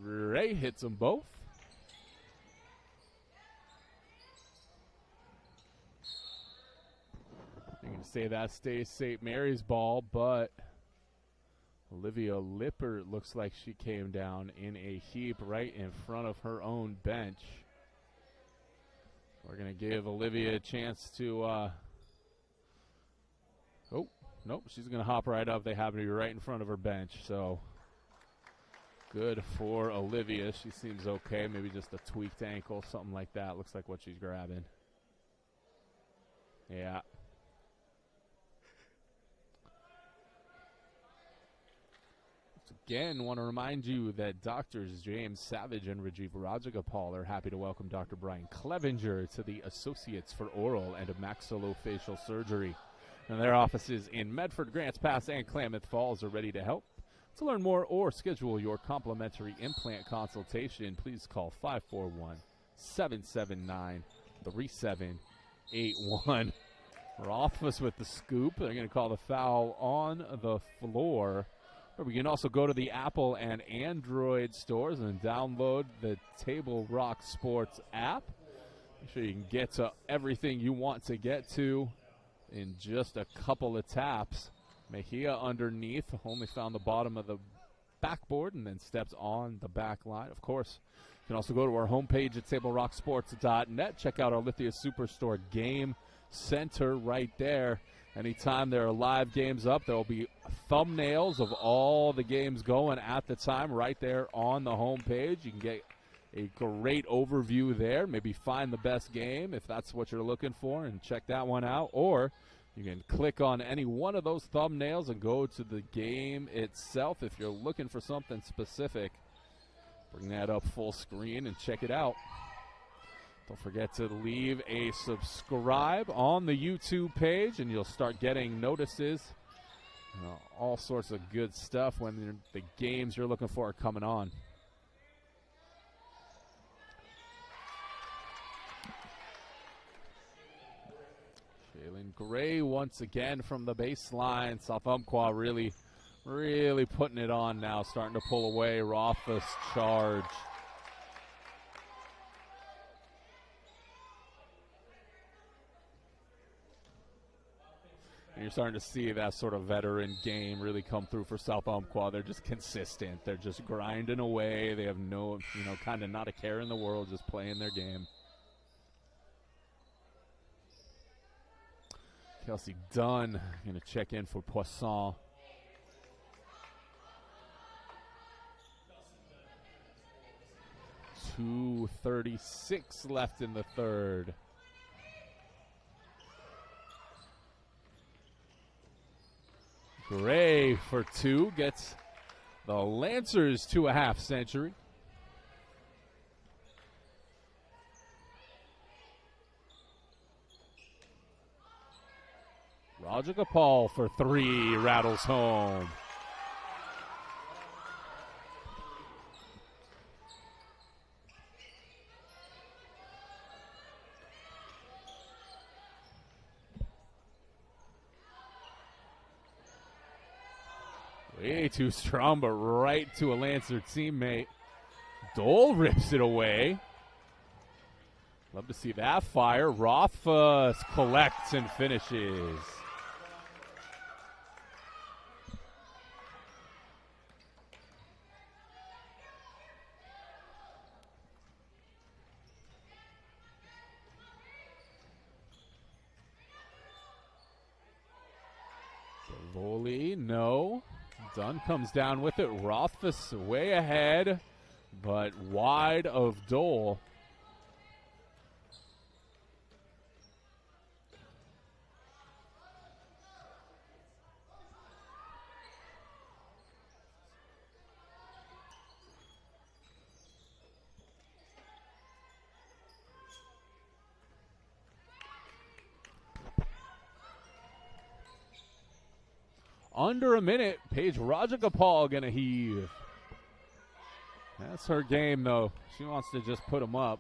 Gray hits them both. I'm going to say that stays St. Mary's ball, but Olivia Lippert looks like she came down in a heap right in front of her own bench. We're going to give Olivia a chance to, oh, nope, she's going to hop right up. They happen to be right in front of her bench, so good for Olivia. She seems okay. Maybe just a tweaked ankle, something like that. Looks like what she's grabbing. Yeah. Again, want to remind you that Doctors James Savage and Rajiv Rajagopal are happy to welcome Dr. Brian Clevenger to the Associates for Oral and Maxillofacial Surgery. And their offices in Medford, Grants Pass, and Klamath Falls are ready to help. To learn more or schedule your complimentary implant consultation, please call 541-779-3781. Rothfuss with the scoop. They're going to call the foul on the floor. Or we can also go to the Apple and Android stores and download the Table Rock Sports app. Make sure you can get to everything you want to get to in just a couple of taps. Mejia underneath, only found the bottom of the backboard and then steps on the back line. Of course, you can also go to our homepage at TableRockSports.net. Check out our Lithia Superstore Game Center right there. Anytime there are live games up, there will be thumbnails of all the games going at the time right there on the homepage. You can get a great overview there. Maybe find the best game if that's what you're looking for and check that one out. Or you can click on any one of those thumbnails and go to the game itself if you're looking for something specific. Bring that up full screen and check it out. Don't forget to leave a subscribe on the YouTube page, and you'll start getting notices. You know, all sorts of good stuff when the games you're looking for are coming on. Jalen Gray once again from the baseline. South Umpqua really putting it on now, starting to pull away. Rothfuss charge. And you're starting to see that sort of veteran game really come through for South Umpqua. They're just consistent. They're just grinding away. They have no, kind of not a care in the world, just playing their game. Kelsey Dunn going to check in for Poisson. .236 left in the third. Gray for two gets the Lancers to a half century. Roger Gopal for three rattles home. Way too strong, but right to a Lancer teammate. Dole rips it away. Love to see that fire. Rothfuss collects and finishes. Volley, no. Dunn comes down with it. Rothfuss way ahead, but wide of Dole. Under a minute, Paige Rajagopal gonna heave. That's her game, though. She wants to just put them up.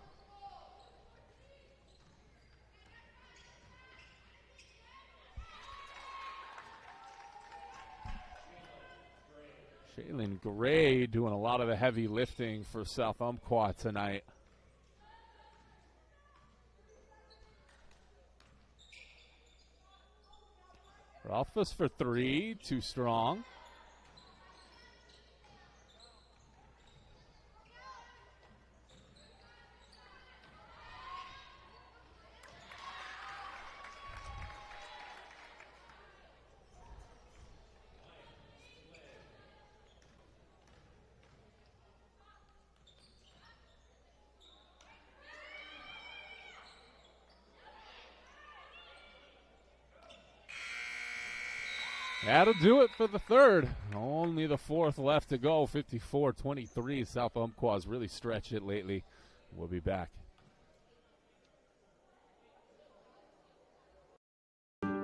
Shaylin Gray doing a lot of the heavy lifting for South Umpqua tonight. Rothfuss for three, too strong. That'll do it for the third. Only the fourth left to go. 54-23. South Umpqua's really stretched it lately. We'll be back.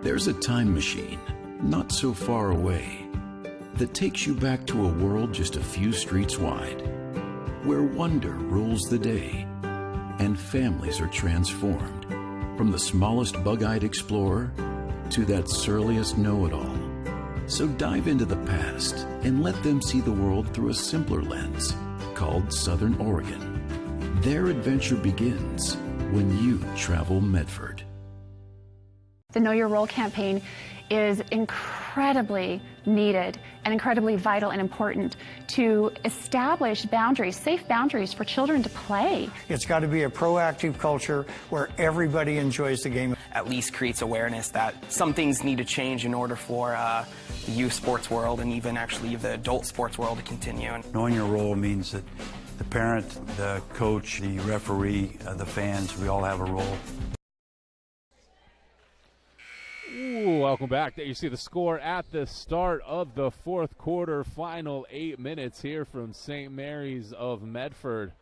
There's a time machine, not so far away, that takes you back to a world just a few streets wide, where wonder rules the day and families are transformed, from the smallest bug-eyed explorer to that surliest know-it-all. So dive into the past and let them see the world through a simpler lens called Southern Oregon. Their adventure begins when you travel Medford. The Know Your Role campaign is incredibly needed and incredibly vital and important to establish boundaries, safe boundaries for children to play. It's got to be a proactive culture where everybody enjoys the game. At least creates awareness that some things need to change in order for the youth sports world and even actually the adult sports world to continue. Knowing your role means that the parent, the coach, the referee, the fans, we all have a role. Ooh, welcome back. There you see the score at the start of the fourth quarter. Final 8 minutes here from St. Mary's of Medford.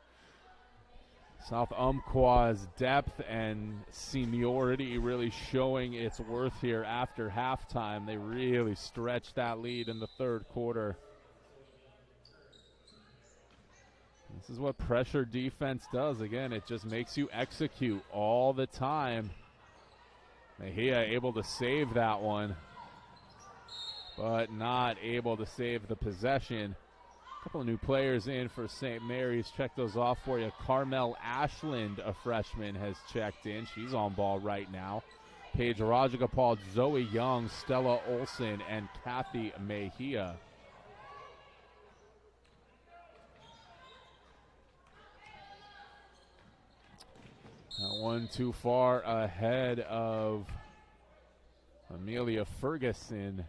South Umpqua's depth and seniority really showing its worth here after halftime. They really stretched that lead in the third quarter. This is what pressure defense does. Again, it just makes you execute all the time. Mejia able to save that one, but not able to save the possession. A couple of new players in for St. Mary's. Check those off for you. Carmel Ashland, a freshman, has checked in. She's on ball right now. Paige Rajagopal, Zoe Young, Stella Olson, and Kathy Mejia. Not one too far ahead of Amelia Ferguson.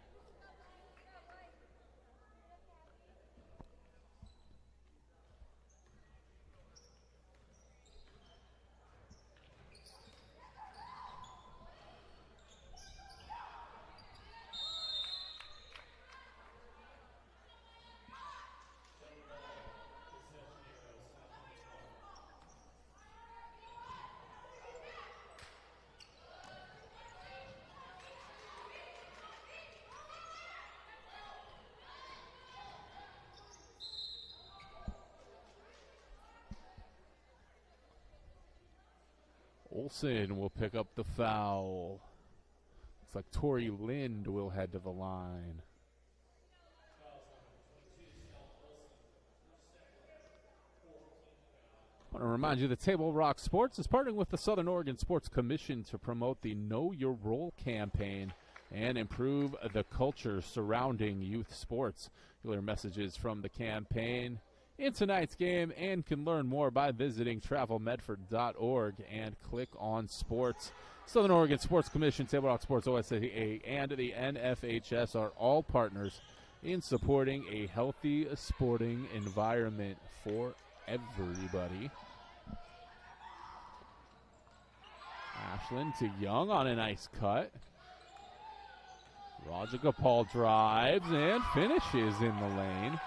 Olson will pick up the foul. Looks like Tori Lind will head to the line. I want to remind you that Table Rock Sports is partnering with the Southern Oregon Sports Commission to promote the Know Your Role campaign and improve the culture surrounding youth sports. You'll hear messages from the campaign in tonight's game and can learn more by visiting travelmedford.org and click on sports. Southern Oregon Sports Commission, Table Rock Sports, OSAA, and the NFHS are all partners in supporting a healthy sporting environment for everybody. Ashland to Young on a nice cut. Rajagopal drives and finishes in the lane.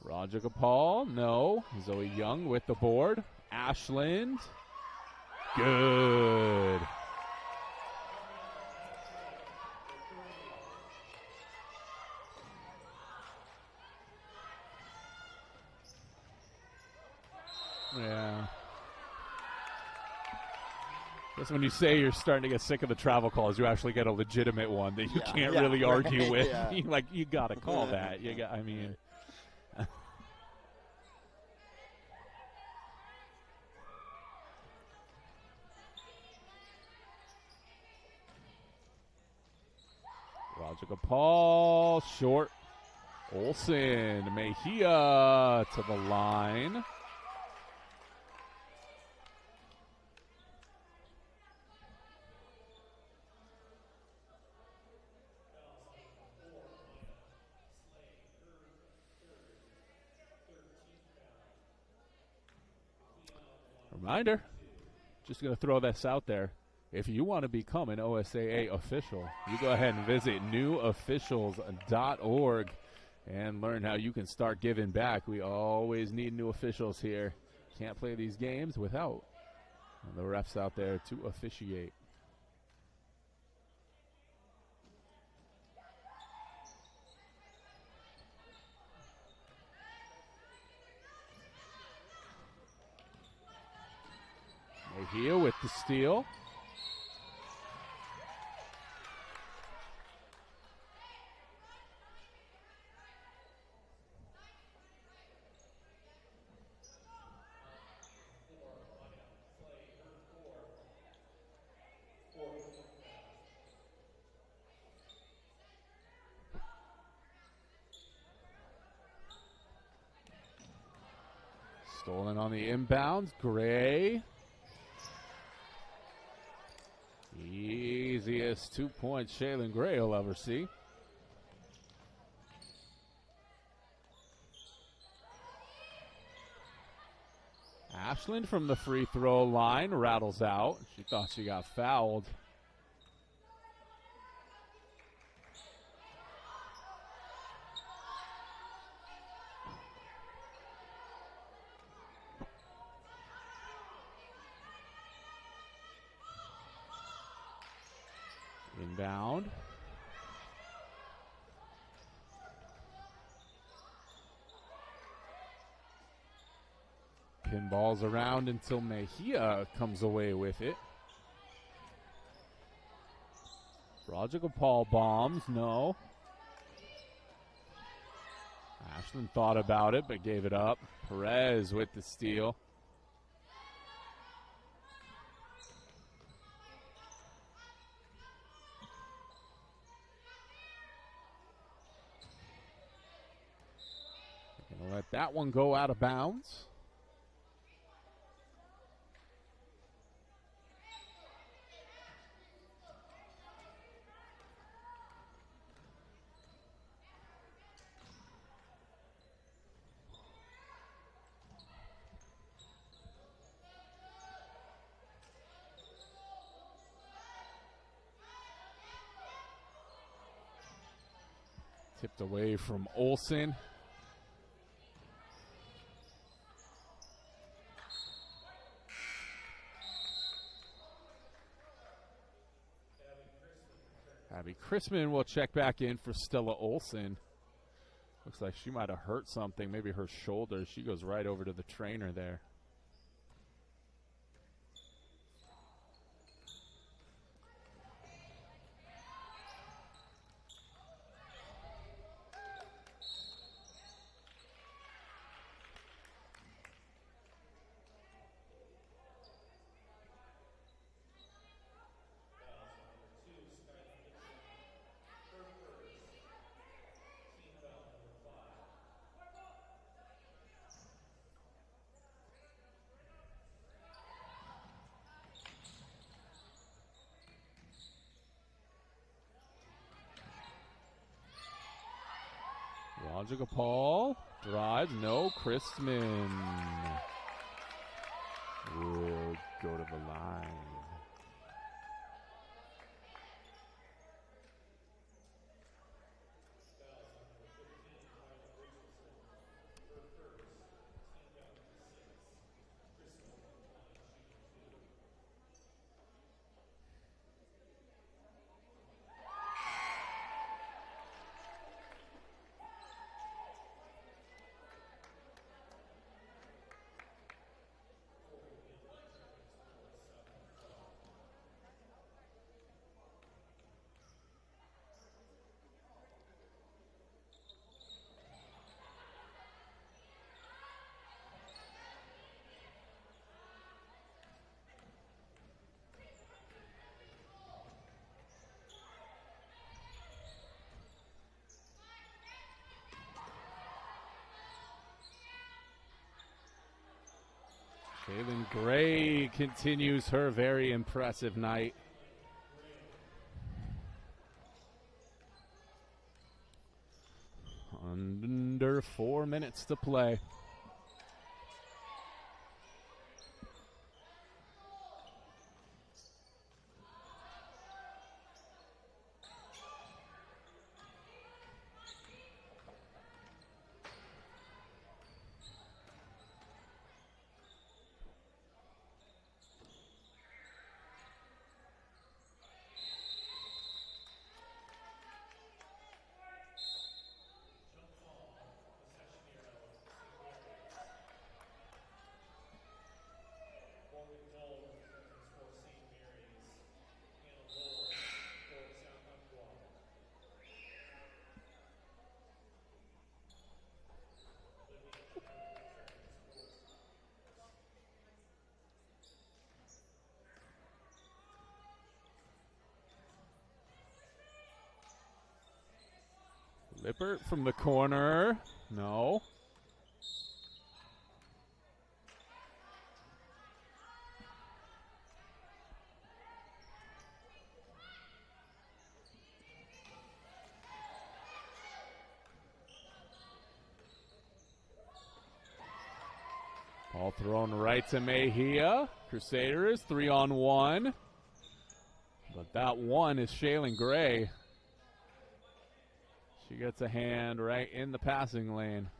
Rajagopal, no. Zoe Young with the board. Ashland, good. Yeah. Guess when you say you're starting to get sick of the travel calls, you actually get a legitimate one that you can't really argue with. Like, you got to call that. You got, I mean. Rajagopal, short. Olson, Mejia to the line. Reminder, just going to throw this out there. If you want to become an OSAA official, you go ahead and visit newofficials.org and learn how you can start giving back. We always need new officials here. Can't play these games without the refs out there to officiate. Mejia with the steal. Stolen on the inbounds. Gray. Easiest 2 points Shaylin Gray will ever see. Ashland from the free throw line rattles out. She thought she got fouled. Inbound. Pinballs around until Mejia comes away with it. Roger Paul bombs, no. Ashland thought about it but gave it up. Perez with the steal. Gonna let that one go out of bounds. Tipped away from Olsen. Abby Chrisman will check back in for Stella Olsen. Looks like she might have hurt something, maybe her shoulder. She goes right over to the trainer there. Roger Paul drives, no. Christman will go to the line. Shaylin Gray continues her very impressive night. Under 4 minutes to play. Lippert from the corner. No. Ball thrown right to Mejia. Crusaders 3-on-1. But that one is Shaylin Gray. She gets a hand right in the passing lane.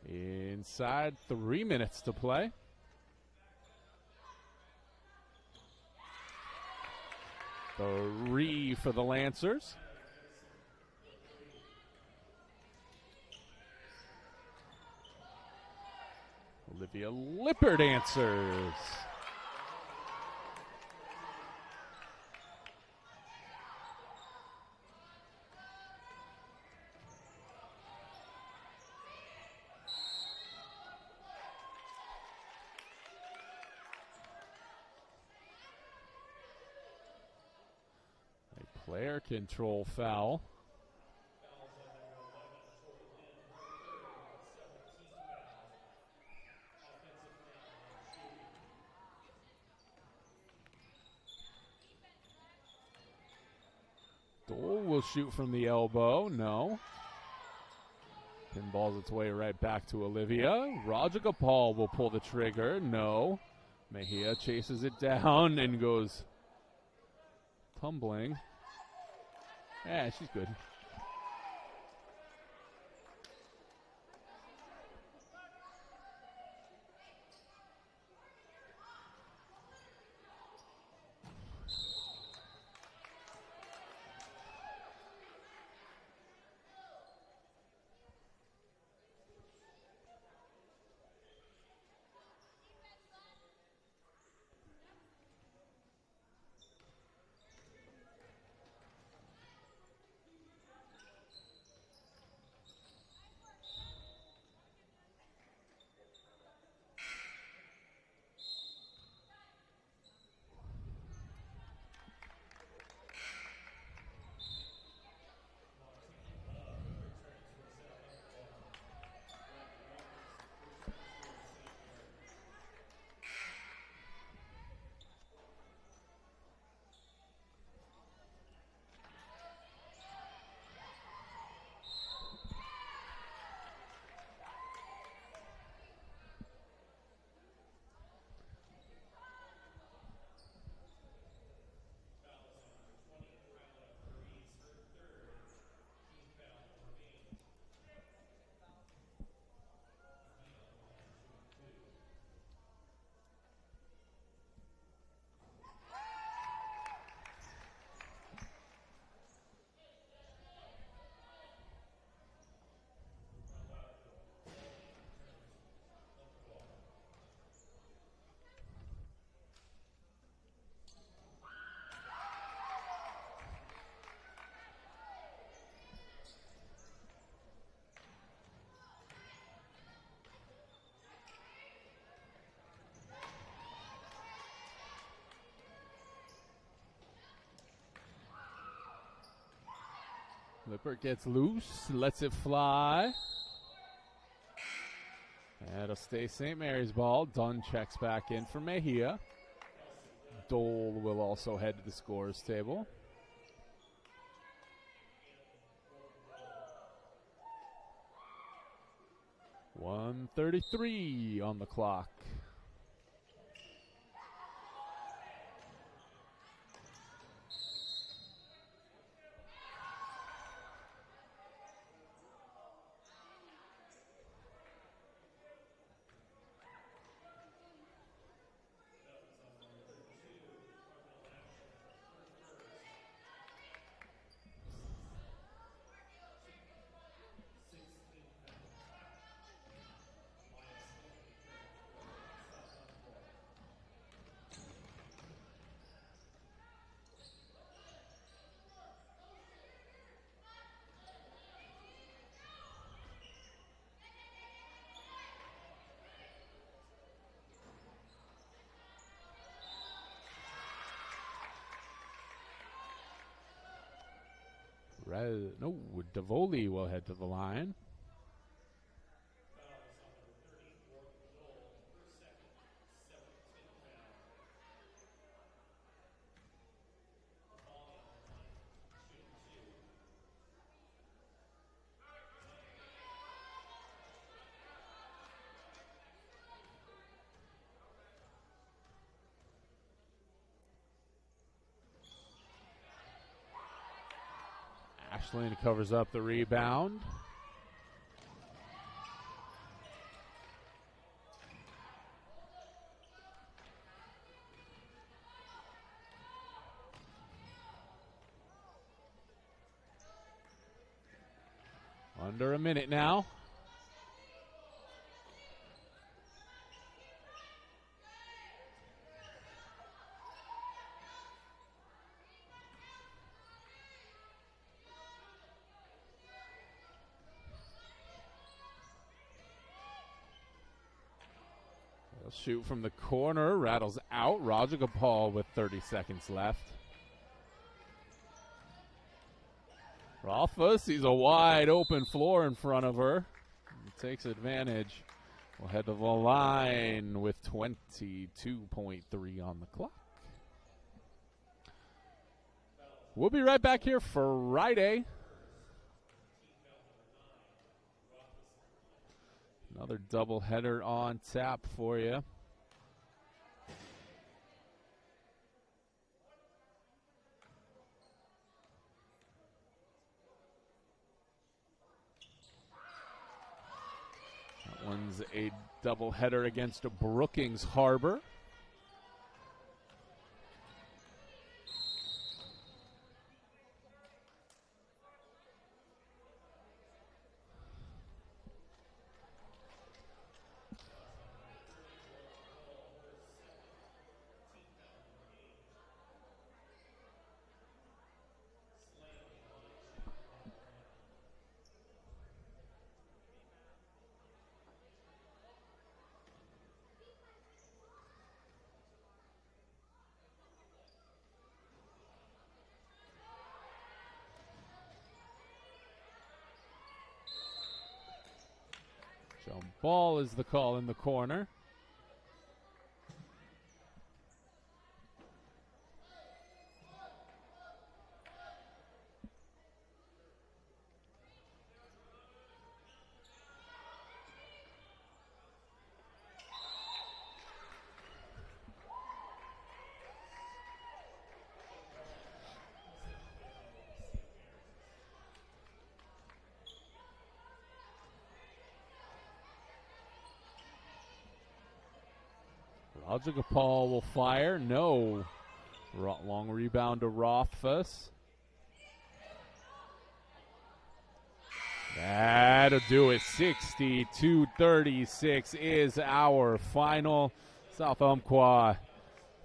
Inside 3 minutes to play. Three for the Lancers. Olivia Lippert answers. Player control foul. Dole will shoot from the elbow. No. Pinballs its way right back to Olivia. Raja Gopal will pull the trigger. No. Mejia chases it down and goes tumbling. Yeah, she's good. Lippert gets loose, lets it fly. That'll stay St. Mary's ball. Dunn checks back in for Mejia. Dole will also head to the scorer's table. .133 on the clock. No, Davoli will head to the line. Ashland covers up the rebound. Under a minute now. They'll shoot from the corner, rattles out. Rajagopal with 30 seconds left. Rolfo sees a wide open floor in front of her. Takes advantage. We'll head to the line with 22.3 on the clock. We'll be right back here Friday. Another doubleheader on tap for you. That one's a doubleheader against Brookings Harbor. Jump ball is the call in the corner. Rajagopal will fire. No. Long rebound to Rothfuss. That'll do it. 62-36 is our final. South Umpqua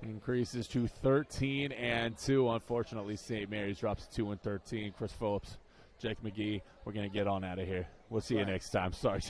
increases to 13-2. Unfortunately, St. Mary's drops to 2-13. Chris Phillips, Jake McGee, we're going to get on out of here. We'll see you next time. Sorry.